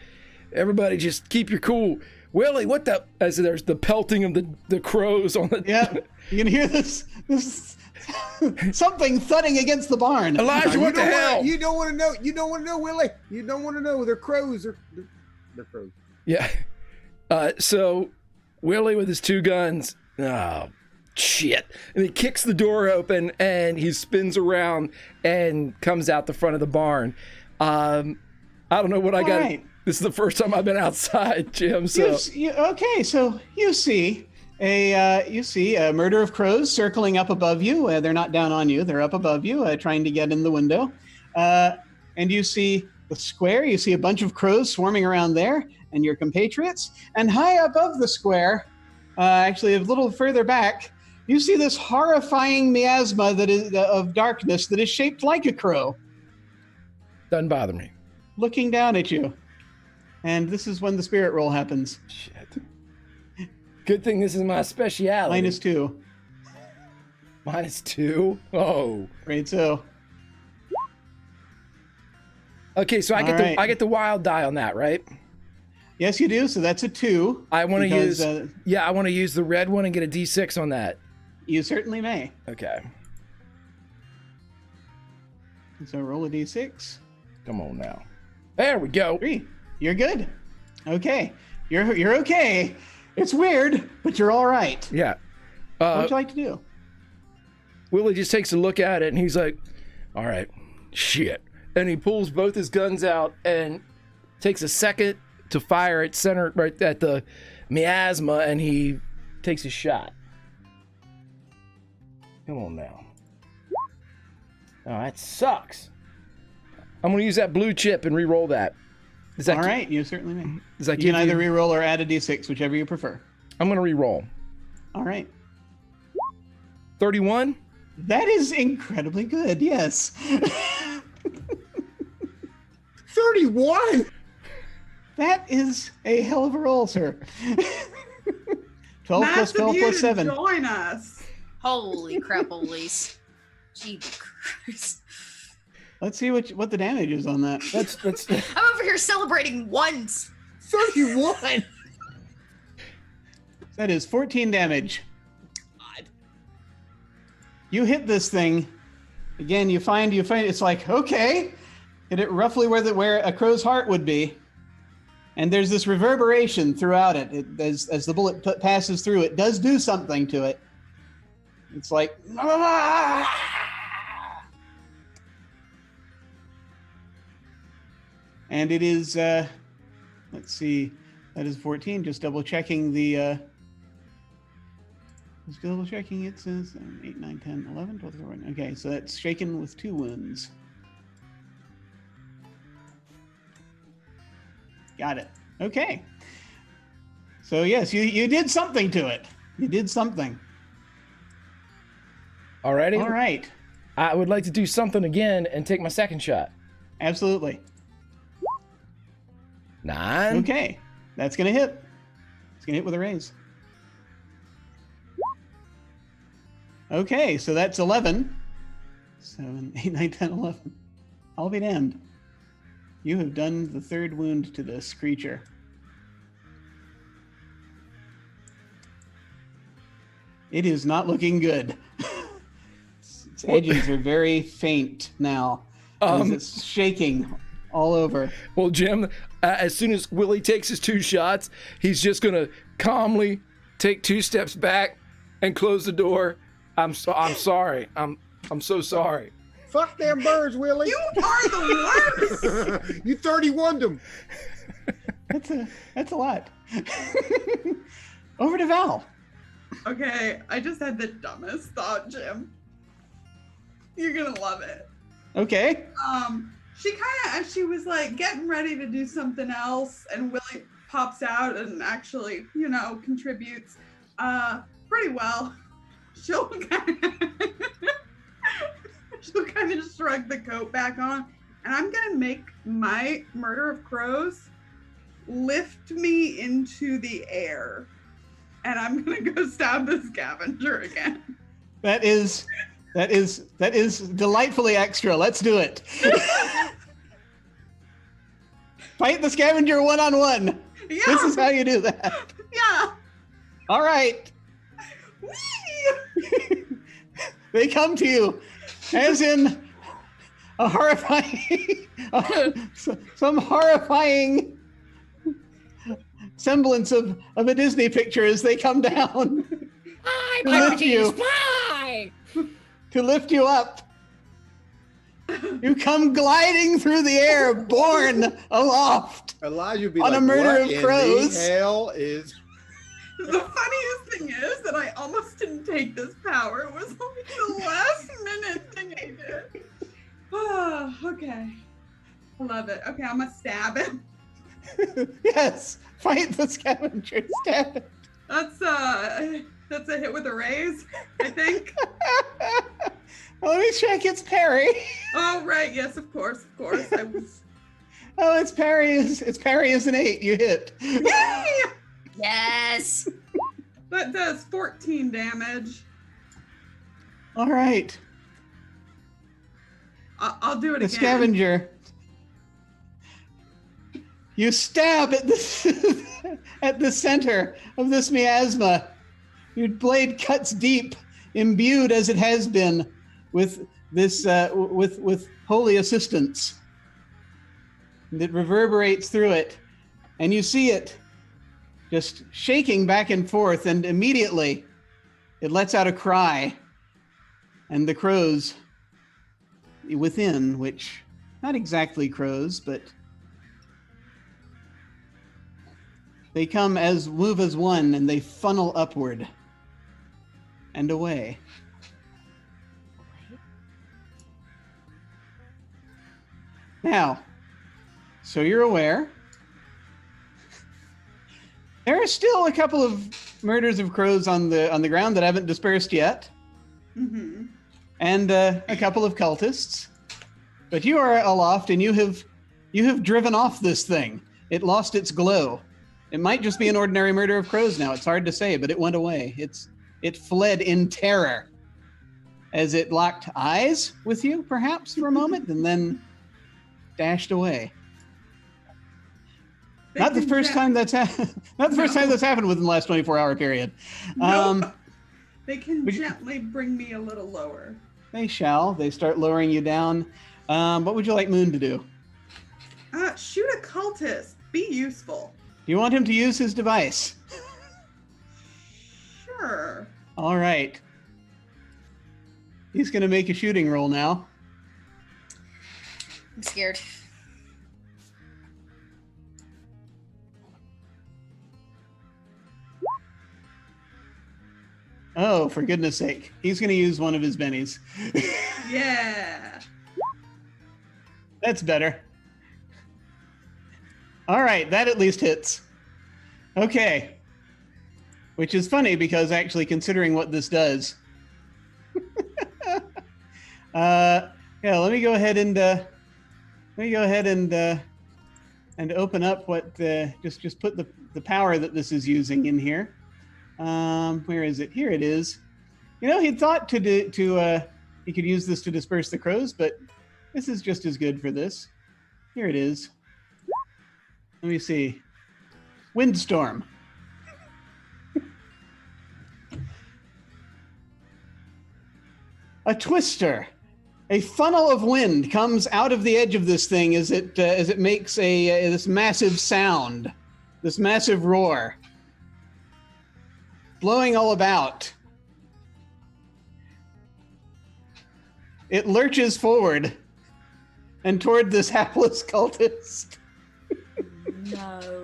everybody just keep your cool. Willie, what the? As there's the pelting of the crows on the. Yeah, you can hear this something thudding against the barn. Elijah, what the hell? You don't want to know. You don't want to know, Willie. You don't want to know. They're crows. They're crows. Yeah. So Willie with his 2 guns. Oh, shit. And he kicks the door open and he spins around and comes out the front of the barn. I don't know what I got. right. This is the first time I've been outside, Jim. So Okay, so you see a murder of crows circling up above you. They're not down on you; they're up above you, trying to get in the window. And you see the square. You see a bunch of crows swarming around there, and your compatriots. And high above the square, actually a little further back, you see this horrifying miasma that is of darkness that is shaped like a crow, doesn't bother me. looking down at you. And this is when the spirit roll happens. Shit. Good thing this is my speciality. -2. -2? Oh. Right, so. Okay, so I get the wild die on that, right? Yes, you do. So that's a 2. I want to because, use I want to use the red one and get a D6 on that. You certainly may. Okay. So roll a D6. Come on now. There we go. 3. You're good. Okay. You're okay. It's weird, but you're all right. Yeah. What would you like to do? Willie just takes a look at it and he's like, all right, shit. And he pulls both his guns out and takes a second to fire at center right at the miasma, and he takes a shot. Come on now. Oh, that sucks. I'm going to use that blue chip and re-roll that. Does that All right, you certainly may. Does that You give can either re-roll or add a D6, whichever you prefer. I'm going to re-roll. All right. 31? That is incredibly good, yes. 31. That is a hell of a roll, sir. 12 Nice plus of 12 you plus to 7. Join us. Holy crap, Elise. Jesus Christ. Let's see what the damage is on that. That's I'm over here celebrating once. 31. That is 14 damage. You hit this thing. Again, you find it's like, okay, hit it roughly where a crow's heart would be. And there's this reverberation throughout it. As the bullet passes through, it does do something to it. It's like, and it is, let's see, that is 14. Just double checking just double checking it says 8, 9, 10, 11, 12, 13. Okay, so that's shaken with 2 wounds. Got it. Okay. So yes, you did something to it. You did something. Alrighty. All right. I would like to do something again and take my second shot. Absolutely. 9. Okay. That's going to hit. It's going to hit with a raise. Okay, so that's 11. 7, 8, 9, 10, 11. I'll be damned. You have done the 3rd wound to this creature. It is not looking good. Its edges are very faint now. As it's shaking all over. Well, Jim, as soon as Willie takes his 2 shots, he's just going to calmly take 2 steps back and close the door. I'm sorry. I'm so sorry. Fuck them birds, Willie. You are the worst. You 31'd them. That's a lot. Over to Val. Okay, I just had the dumbest thought, Jim. You're gonna love it. Okay. She was like getting ready to do something else, and Willie pops out and actually, contributes pretty well. She'll kind of shrug the coat back on, and I'm gonna make my murder of crows lift me into the air, and I'm gonna go stab the scavenger again. That is delightfully extra. Let's do it. Fight the scavenger one-on-one. Yeah. This is how you do that. Yeah. All right. Whee! They come to you as in a horrifying, some horrifying semblance of a Disney picture as they come down to lift you up. You come gliding through the air, borne aloft. Elijah would be On like, a murder what of crows. in the hell is... The funniest thing is that I almost didn't take this power. It was like the last minute thing I did. Oh, okay. I love it. Okay, I'm gonna stab him. Yes, fight the scavenger. Stab it. That's a hit with a raise, I think. Let me check. It's parry. Oh right, yes, of course. I was. Oh, it's parry is an 8. You hit. Yay! Yes. That does 14 damage. All right. I'll do it The again. scavenger. You stab at the center of this miasma. Your blade cuts deep, imbued as it has been with this with holy assistance. And it reverberates through it, and you see it just shaking back and forth, and immediately it lets out a cry, and the crows within, which not exactly crows, but they move as one, and they funnel upward and away. Now, so you're aware, there are still a couple of murders of crows on the ground that haven't dispersed yet, Mm-hmm. and a couple of cultists. But you are aloft, and you have driven off this thing. It lost its glow. It might just be an ordinary murder of crows now. It's hard to say, but it went away. It fled in terror as it locked eyes with you, perhaps for a moment, and then dashed away. Not the first time that's happened within the last 24-hour period. Nope. They can Would you- gently bring me a little lower. They shall. They start lowering you down. What would you like Moon to do? Shoot a cultist. Be useful. Do you want him to use his device? Sure. All right. He's going to make a shooting roll now. I'm scared. Oh, for goodness sake. He's going to use one of his bennies. Yeah. That's better. All right, that at least hits. Okay. Which is funny because actually considering what this does. Yeah, let me go ahead and open up what just put the power that this is using in here. Where is it? Here it is. You know, he thought he could use this to disperse the crows, but this is just as good for this. Here it is. Let me see. Windstorm. A twister. A funnel of wind comes out of the edge of this thing as it makes this massive sound, this massive roar, blowing all about. It lurches forward and toward this hapless cultist. No.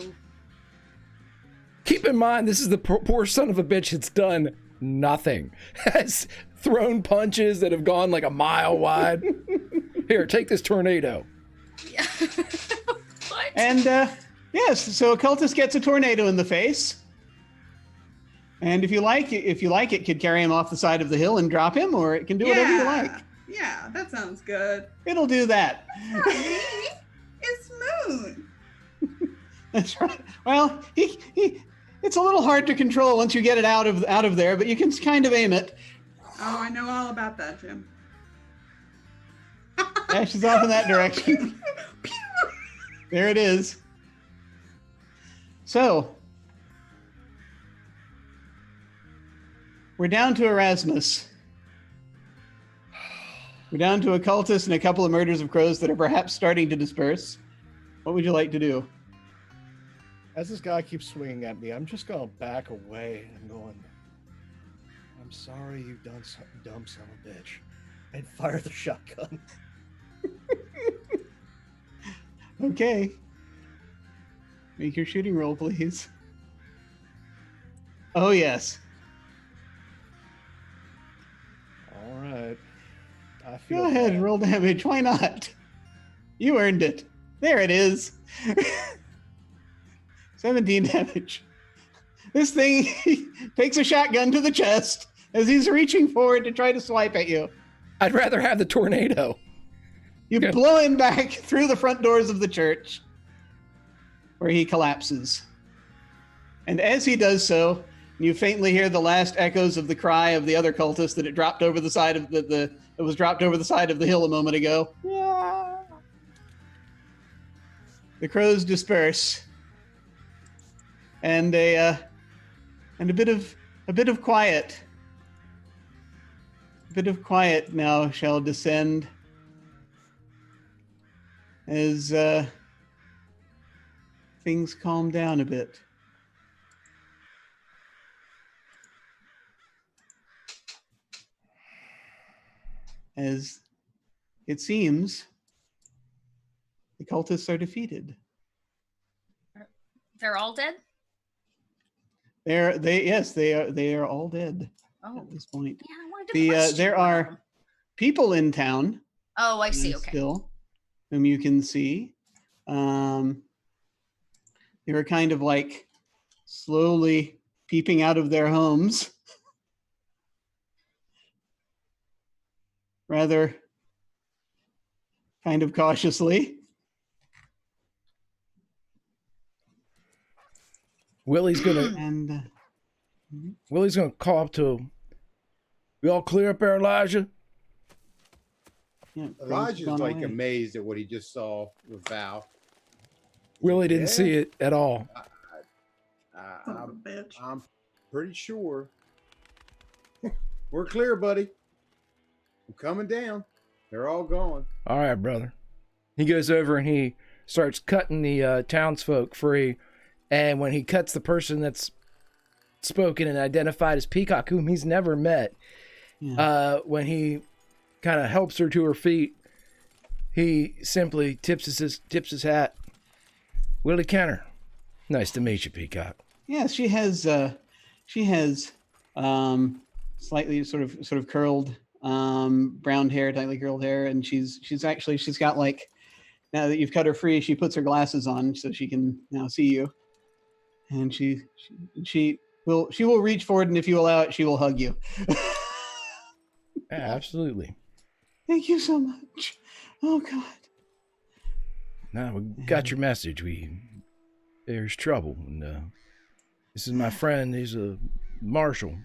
Keep in mind, this is the poor son of a bitch that's done nothing. Has thrown punches that have gone like a mile wide. Here, take this tornado. Yeah. What? And yes, so a cultist gets a tornado in the face. And if you like, it could carry him off the side of the hill and drop him, or it can do whatever you like. Yeah, that sounds good. It'll do that. Not me. It's Moon. That's right. Well, it's a little hard to control once you get it out of there, but you can kind of aim it. Oh, I know all about that, Jim. Dashes off in that direction. There it is. So, we're down to Erasmus. We're down to a cultist and a couple of murders of crows that are perhaps starting to disperse. What would you like to do? As this guy keeps swinging at me, I'm just going to back away and going, I'm sorry, you dumb son of a bitch. And fire the shotgun. Okay. Make your shooting roll, please. Oh, yes. All right. I feel Go ahead and bad. roll damage. Why not? You earned it. There it is. 17 damage. This thing takes a shotgun to the chest as he's reaching forward to try to swipe at you. I'd rather have the tornado. You blow him back through the front doors of the church, where he collapses. And as he does so, you faintly hear the last echoes of the cry of the other cultist that it dropped over the side of it was dropped over the side of the hill a moment ago. The crows disperse, and a bit of quiet. A bit of quiet now shall descend as things calm down a bit. As it seems, the cultists are defeated. They're all dead? They are all dead Oh. at this point. Yeah, I wanted to question There one of are them. people in town. Oh, I see. Okay. Still, whom you can see. They were kind of like slowly peeping out of their homes. Rather kind of cautiously. Willie's gonna And call up to him. We all clear up there, Elijah? yeah, Elijah's gone like away. amazed at what he just saw with Val. Willie didn't Yeah. see it at all. Son of a bitch. I'm pretty sure. We're clear, buddy. I'm coming down. They're all gone. All right, brother. He goes over and he starts cutting the townsfolk free. And when he cuts the person that's spoken and identified as Peacock, whom he's never met, when he kind of helps her to her feet, he simply tips his hat. Willie Kenner, nice to meet you, Peacock. Yeah, she has slightly sort of curled brown hair, tightly curled hair, and she's got like, now that you've cut her free, she puts her glasses on so she can now see you, and she will reach forward, and if you allow it, she will hug you. Yeah, absolutely. Thank you so much. Oh God. Now we got your message. There's trouble, and this is my friend. He's a marshal,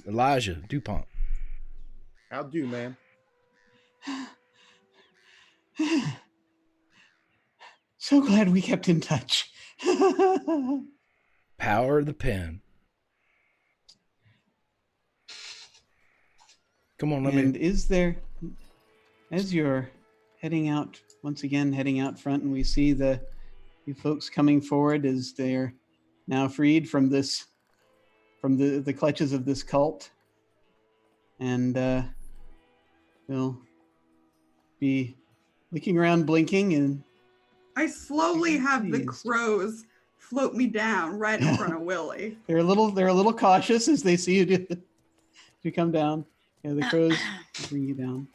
Elijah DuPont. How do, ma'am? So glad we kept in touch. Power of the pen. Come on, Is there, as you're heading out front, and we see the folks coming forward as they're now freed from the clutches of this cult, and they'll be looking around, blinking, and I slowly have the Pleased. crows float me down right in front of Willie. they're a little cautious as they see you to come down. Yeah, the crows bring you down.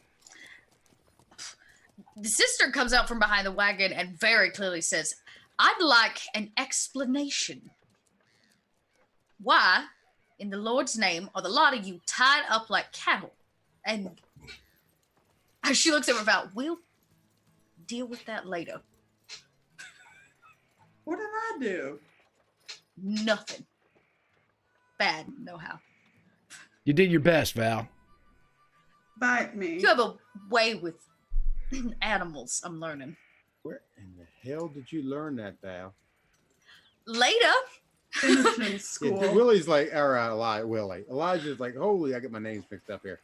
The sister comes out from behind the wagon and very clearly says, I'd like an explanation. Why, in the Lord's name, are the lot of you tied up like cattle? And as she looks over Val, we'll deal with that later. What did I do? Nothing. Bad, no how. You did your best, Val. Bite me. You have a way with animals, I'm learning. Where in the hell did you learn that, Val? Later. Finishing school. Yeah, Willie's like, all right, Willie. Elijah's like, holy, I get my names mixed up here.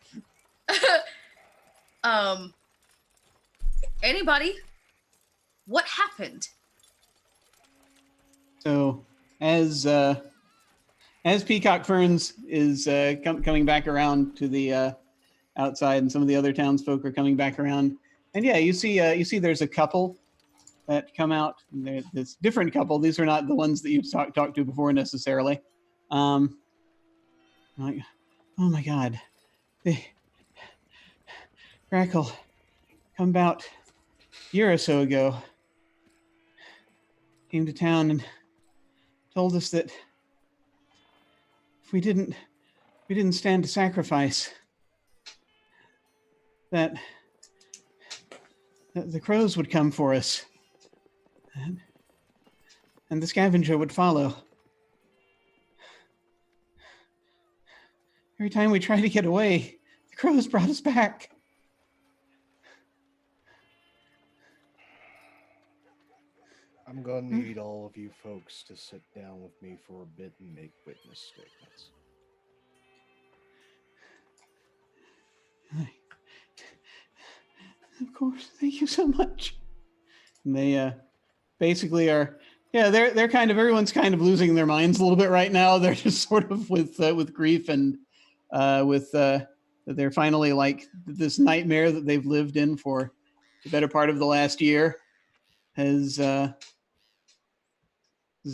Anybody? What happened? So as Peacock Ferns is coming back around to the outside, and some of the other townsfolk are coming back around, and yeah, you see there's a couple that come out. This different couple. These are not the ones that you've talked to before necessarily. Like, oh my God, Crackle, come about a year or so ago, came to town and told us that if we didn't stand to sacrifice, that the crows would come for us, and the scavenger would follow. Every time we tried to get away, the crows brought us back. I'm going to need all of you folks to sit down with me for a bit and make witness statements. Of course, thank you so much. And they basically are, yeah, they're kind of, everyone's kind of losing their minds a little bit right now. They're just sort of with grief and they're finally, like, this nightmare that they've lived in for the better part of the last year is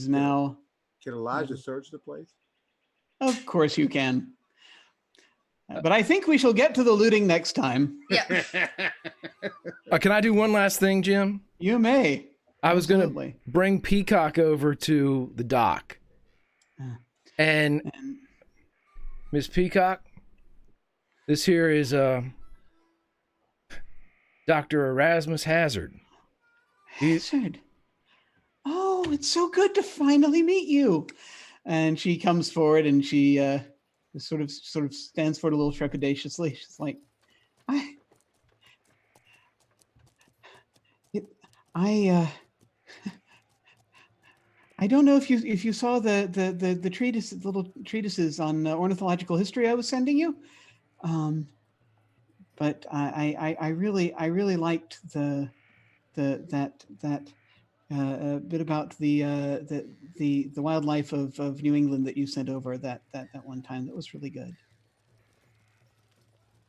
now. Can Elijah search the place? Of course you can. But I think we shall get to the looting next time. Yeah. Can I do one last thing, Jim? You may. I was going to Absolutely. bring Peacock over to the dock. And Miss Peacock, this here is Dr. Erasmus Hazard. Hazard. Oh, it's so good to finally meet you. And she comes forward and she sort of stands forward a little trepidatiously. She's like, I don't know if you saw the little treatises on ornithological history I was sending you, but I really liked the that bit about the wildlife of New England that you sent over that one time. That was really good.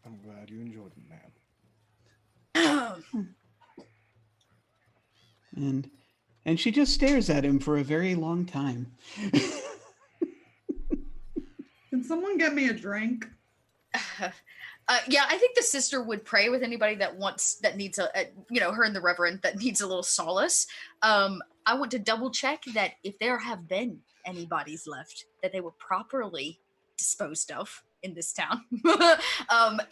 I'm glad you enjoyed it, ma'am. And she just stares at him for a very long time. Can someone get me a drink? Yeah, I think the sister would pray with anybody that needs her and the Reverend that needs a little solace. I want to double check that if there have been any bodies left, that they were properly disposed of in this town.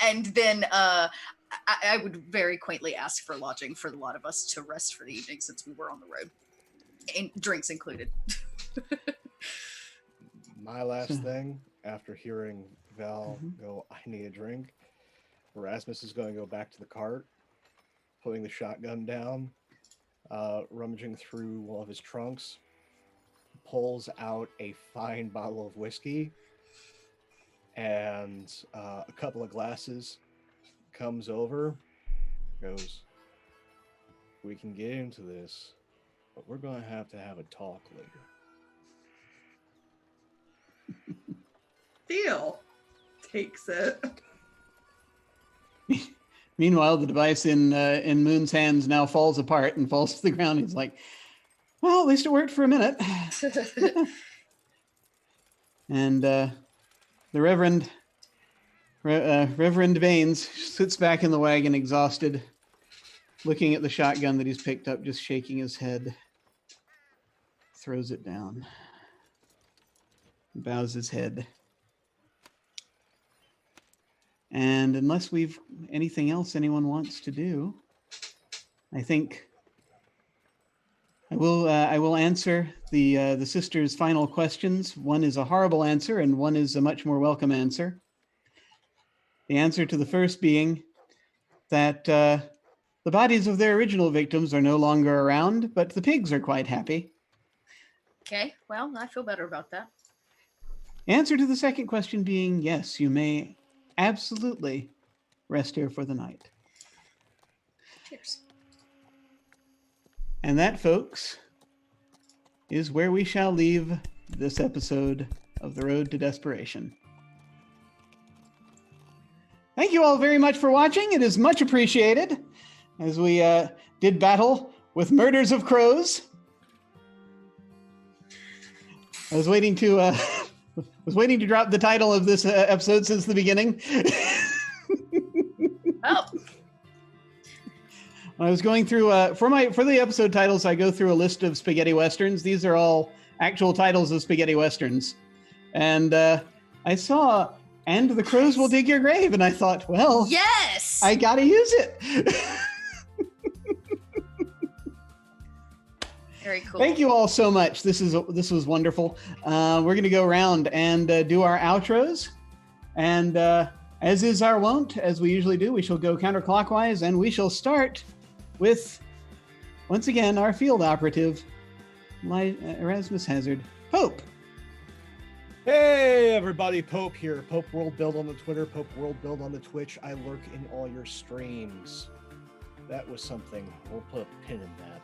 And then I would very quaintly ask for lodging for a lot of us to rest for the evening since we were on the road, and drinks included. My last thing, after hearing Val go, I need a drink, Erasmus is going to go back to the cart, putting the shotgun down, rummaging through one of his trunks, pulls out a fine bottle of whiskey and a couple of glasses, comes over, goes, we can get into this, but we're going to have a talk later. Deal. Takes it. Meanwhile, the device in Moon's hands now falls apart and falls to the ground. He's like, well, at least it worked for a minute. And the Reverend Baines sits back in the wagon, exhausted, looking at the shotgun that he's picked up, just shaking his head, throws it down, bows his head. And unless we've anything else anyone wants to do, I think I will answer the sisters' final questions. One is a horrible answer, and one is a much more welcome answer. The answer to the first being that the bodies of their original victims are no longer around, but the pigs are quite happy. Okay, well, I feel better about that. Answer to the second question being yes, you may absolutely rest here for the night. Cheers. And that, folks, is where we shall leave this episode of The Road to Desperation. Thank you all very much for watching. It is much appreciated as we did battle with murders of crows. I was waiting to drop the title of this episode since the beginning. Oh. When I was going through for the episode titles, I go through a list of spaghetti westerns. These are all actual titles of spaghetti westerns, and I saw "And the Crows Will Dig Your Grave," and I thought, well, yes, I gotta use it. Very cool. Thank you all so much. This was wonderful. We're going to go around and do our outros. And as is our wont, as we usually do, we shall go counterclockwise, and we shall start with, once again, our field operative, Erasmus Hazard, Pope. Hey everybody, Pope here. Pope World Build on the Twitter, Pope World Build on the Twitch. I lurk in all your streams. That was something. We'll put a pin in that.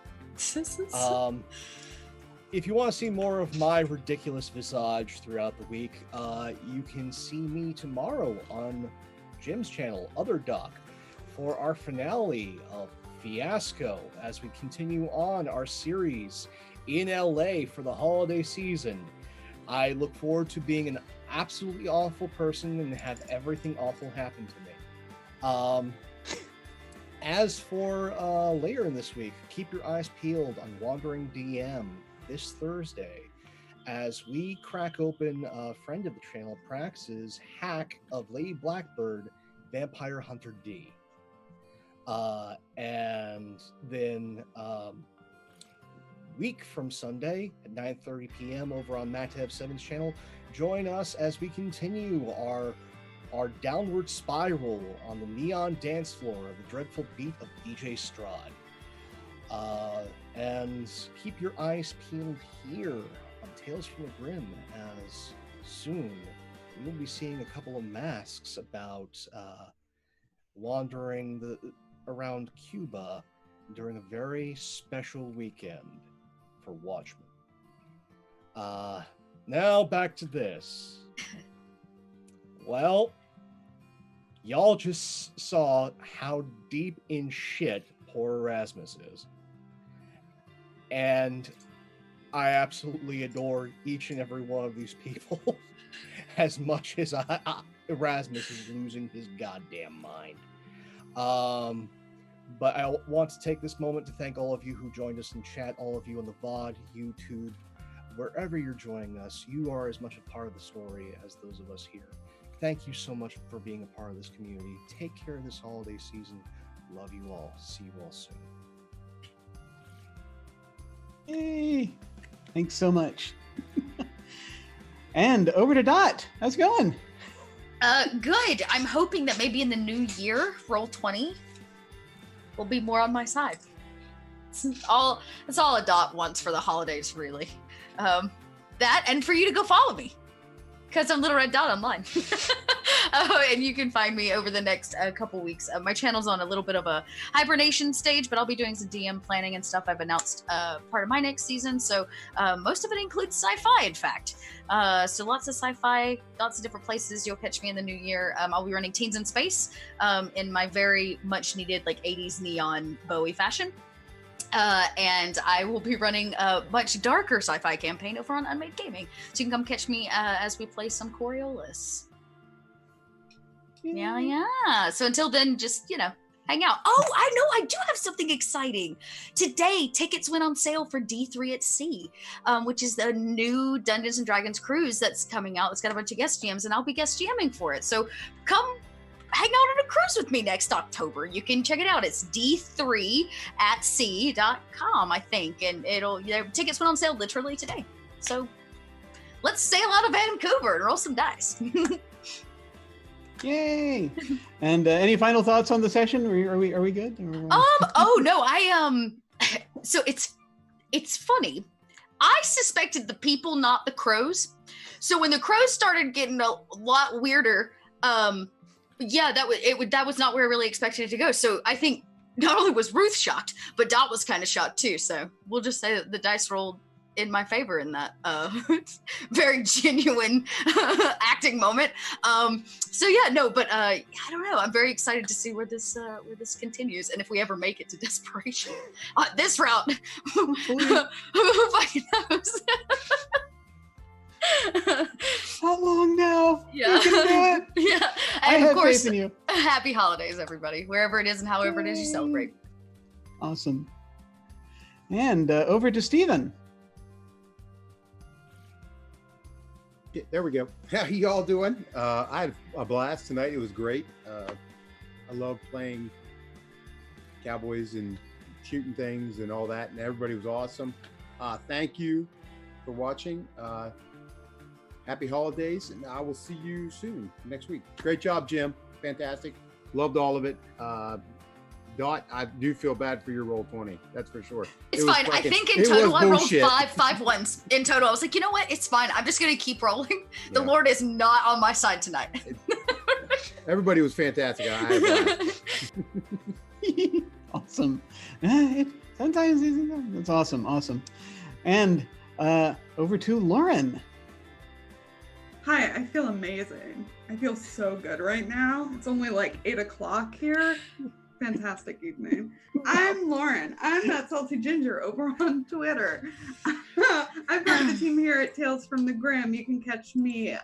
If you want to see more of my ridiculous visage throughout the week, you can see me tomorrow on Jim's channel, Other Doc, for our finale of Fiasco as we continue on our series in LA for the holiday season. I look forward to being an absolutely awful person and have everything awful happen to me. As for later in this week, keep your eyes peeled on Wandering DM this Thursday as we crack open a friend of the channel, Prax's hack of Lady Blackbird, Vampire Hunter D. And then week from Sunday at 9:30 p.m. over on Matev7's channel, join us as we continue our downward spiral on the neon dance floor of the dreadful beat of DJ Strahd. And keep your eyes peeled here on Tales from the Grim, as soon we will be seeing a couple of masks about wandering around Cuba during a very special weekend for Watchmen. Now back to this. Well, y'all just saw how deep in shit poor Erasmus is. And I absolutely adore each and every one of these people as much as Erasmus is losing his goddamn mind. But I want to take this moment to thank all of you who joined us in chat, all of you on the VOD, YouTube, wherever you're joining us. You are as much a part of the story as those of us here. Thank you so much for being a part of this community. Take care of this holiday season. Love you all. See you all soon. Yay! Thanks so much. And over to Dot. How's it going? Good. I'm hoping that maybe in the new year, Roll20 will be more on my side. It's all a Dot wants for the holidays, really. That and for you to go follow me, because I'm Little Red Dot online. And you can find me over the next couple weeks. My channel's on a little bit of a hibernation stage, but I'll be doing some DM planning and stuff. I've announced part of my next season, so most of it includes sci-fi, in fact. So lots of sci-fi, lots of different places. You'll catch me in the new year. I'll be running Teens in Space in my very much needed 80s neon Bowie fashion. And I will be running a much darker sci-fi campaign over on Unmade Gaming. So you can come catch me as we play some Coriolis. Yeah. So until then, just, hang out. Oh, I know, I do have something exciting. Today, tickets went on sale for D3 at Sea, which is the new Dungeons & Dragons cruise that's coming out. It's got a bunch of guest GMs, and I'll be guest GMing for it. So come hang out on a cruise with me next October. You can check it out. It's d3atsea.com, I think. And tickets went on sale literally today. So let's sail out of Vancouver and roll some dice. Yay! And any final thoughts on the session? Are we good? Oh no, so it's funny. I suspected the people, not the crows. So when the crows started getting a lot weirder, that was not where I really expected it to go. So I think not only was Ruth shocked, but Dot was kind of shocked too. So we'll just say that the dice rolled in my favor in that very genuine acting moment. But I don't know. I'm very excited to see where this continues, and if we ever make it to Desperation, this route, who fucking knows? How long now? Yeah. You can do it. Yeah. I And have of course, faith in you. happy holidays, everybody, wherever it is and however it is you celebrate. Awesome. And over to Steven. Yeah, there we go. How you all doing? I had a blast tonight. It was great. I love playing cowboys and shooting things and all that, and everybody was awesome. Thank you for watching. Happy holidays, and I will see you soon next week. Great job, Jim. Fantastic. Loved all of it. Dot, I do feel bad for your roll 20. That's for sure. It's fine. I think in total I rolled five ones. In total, I was like, you know what? It's fine. I'm just gonna keep rolling. The Lord is not on my side tonight. Everybody was fantastic. I had a blast. Awesome. Sometimes it's awesome. And over to Lauren. Hi, I feel amazing. I feel so good right now. It's only 8:00 here. Fantastic evening. I'm Lauren. I'm that salty ginger over on Twitter. I'm part of the team here at Tales from the Grim. You can catch me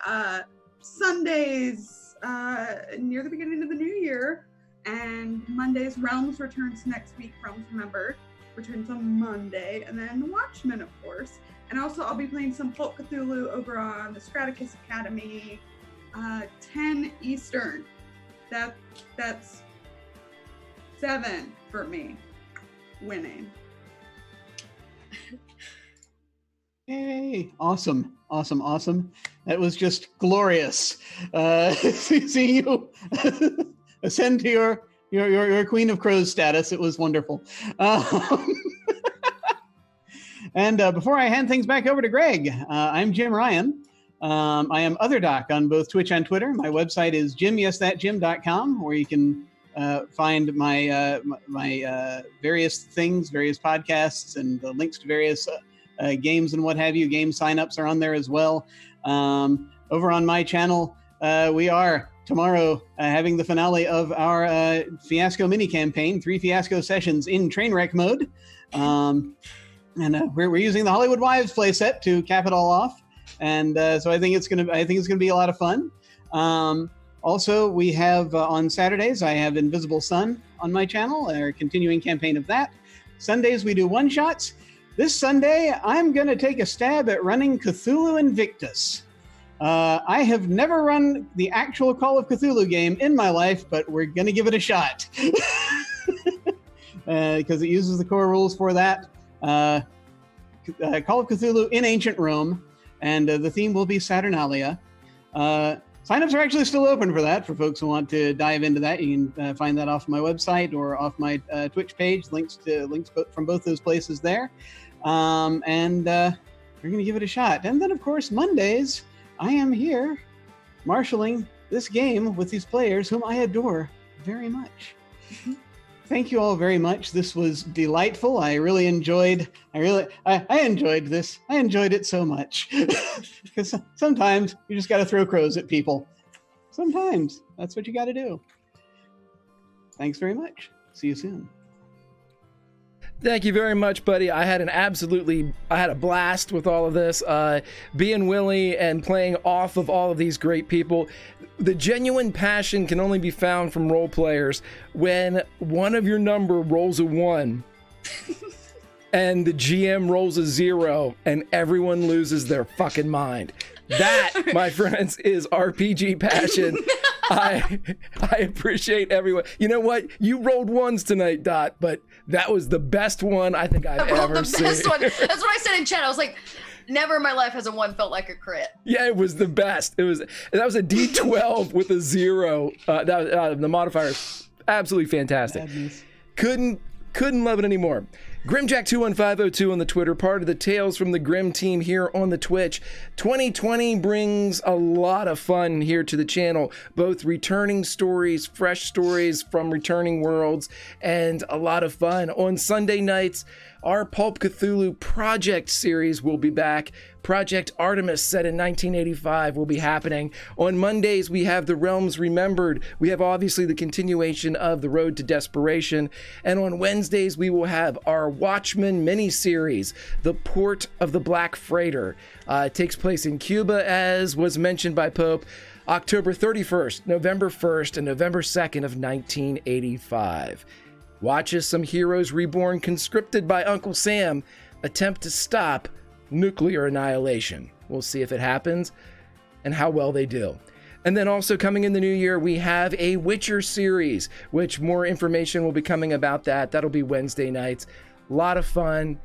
Sundays near the beginning of the new year, and Mondays. Realms returns next week. Realms Remember returns on Monday, and then Watchmen, of course. And also I'll be playing some Folk Cthulhu over on the Straticus Academy, 10 Eastern. That's 7 for me, winning. Yay! Awesome. That was just glorious. Seeing you ascend to your Your Queen of Crows status. It was wonderful. And before I hand things back over to Greg, I'm Jim Ryan. I am Other Doc on both Twitch and Twitter. My website is jimyesthatjim.com, where you can find my various things, various podcasts, and the links to various games and what have you. Game signups are on there as well. Over on my channel, we are tomorrow having the finale of our Fiasco mini campaign, 3 Fiasco sessions in Trainwreck mode. And we're using the Hollywood Wives playset to cap it all off, and so I think it's gonna be a lot of fun. Also, we have on Saturdays I have Invisible Sun on my channel, our continuing campaign of that. Sundays we do one shots. This Sunday I'm gonna take a stab at running Cthulhu Invictus. I have never run the actual Call of Cthulhu game in my life, but we're gonna give it a shot because it uses the core rules for that. Call of Cthulhu in ancient Rome, and the theme will be Saturnalia. Signups are actually still open for that. For folks who want to dive into that, you can find that off my website or off my Twitch page. Links from both those places there. And we're going to give it a shot. And then, of course, Mondays, I am here marshaling this game with these players whom I adore very much. Thank you all very much. This was delightful. I really enjoyed. I enjoyed this. I enjoyed it so much because sometimes you just got to throw crows at people. Sometimes that's what you got to do. Thanks very much. See you soon. Thank you very much, buddy. I had a blast with all of this, being Willie and playing off of all of these great people. The genuine passion can only be found from role players when one of your number rolls a 1 and the GM rolls a 0 and everyone loses their fucking mind. That, my friends, is RPG passion. I appreciate everyone. You know what? You rolled 1s tonight, Dot, but that was the best one I think I've ever seen. That's what I said in chat. I was like, never in my life has a 1 felt like a crit. Yeah, it was the best. That was a D12 with a 0. The modifier is absolutely fantastic. Madness. Couldn't love it anymore. Grimjack21502 on the Twitter, part of the Tales from the Grim team here on the Twitch. 2020 brings a lot of fun here to the channel, both returning stories, fresh stories from returning worlds, and a lot of fun. On Sunday nights, our Pulp Cthulhu Project series will be back. Project Artemis, set in 1985, will be happening. On Mondays, we have The Realms Remembered. We have obviously the continuation of The Road to Desperation. And on Wednesdays, we will have our Watchmen mini-series, The Port of the Black Freighter. It takes place in Cuba, as was mentioned by Pope, October 31st, November 1st, and November 2nd of 1985. Watch as some heroes reborn, conscripted by Uncle Sam, attempt to stop nuclear annihilation. We'll see if it happens and how well they do. And then also coming in the new year, we have a Witcher series, which more information will be coming about that. That'll be Wednesday nights. A lot of fun,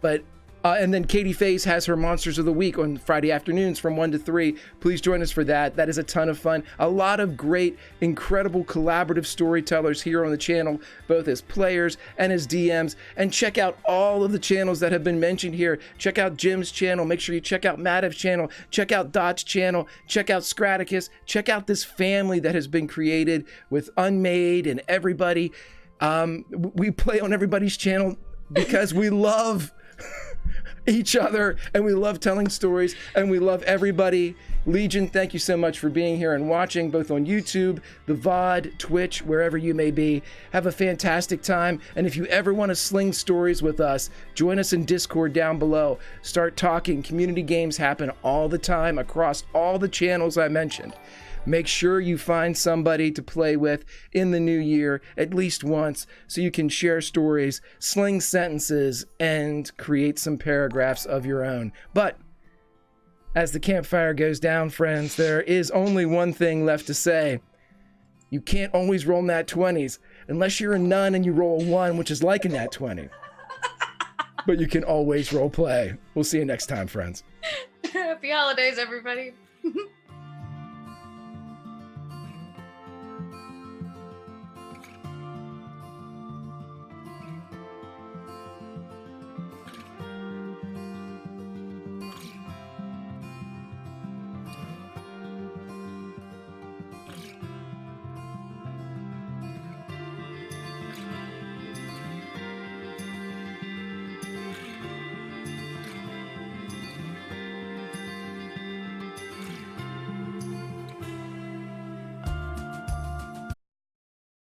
but and then Katie Faze has her Monsters of the Week on Friday afternoons from 1 to 3. Please join us for that. That is a ton of fun. A lot of great, incredible collaborative storytellers here on the channel, both as players and as DMs. And check out all of the channels that have been mentioned here. Check out Jim's channel. Make sure you check out Madev's channel. Check out Dot's channel. Check out Scraticus. Check out this family that has been created with Unmade and everybody. We play on everybody's channel because we love each other and we love telling stories and we love everybody. Legion, thank you so much for being here and watching, both on YouTube, the VOD, Twitch, wherever you may be. Have a fantastic time, and if you ever want to sling stories with us, join us in Discord down below. Start talking. Community games happen all the time across all the channels I mentioned. Make sure you find somebody to play with in the new year at least once so you can share stories, sling sentences, and create some paragraphs of your own. But as the campfire goes down, friends, there is only one thing left to say. You can't always roll nat 20s unless you're a nun and you roll a 1, which is like a nat 20. But you can always role play. We'll see you next time, friends. Happy holidays, everybody.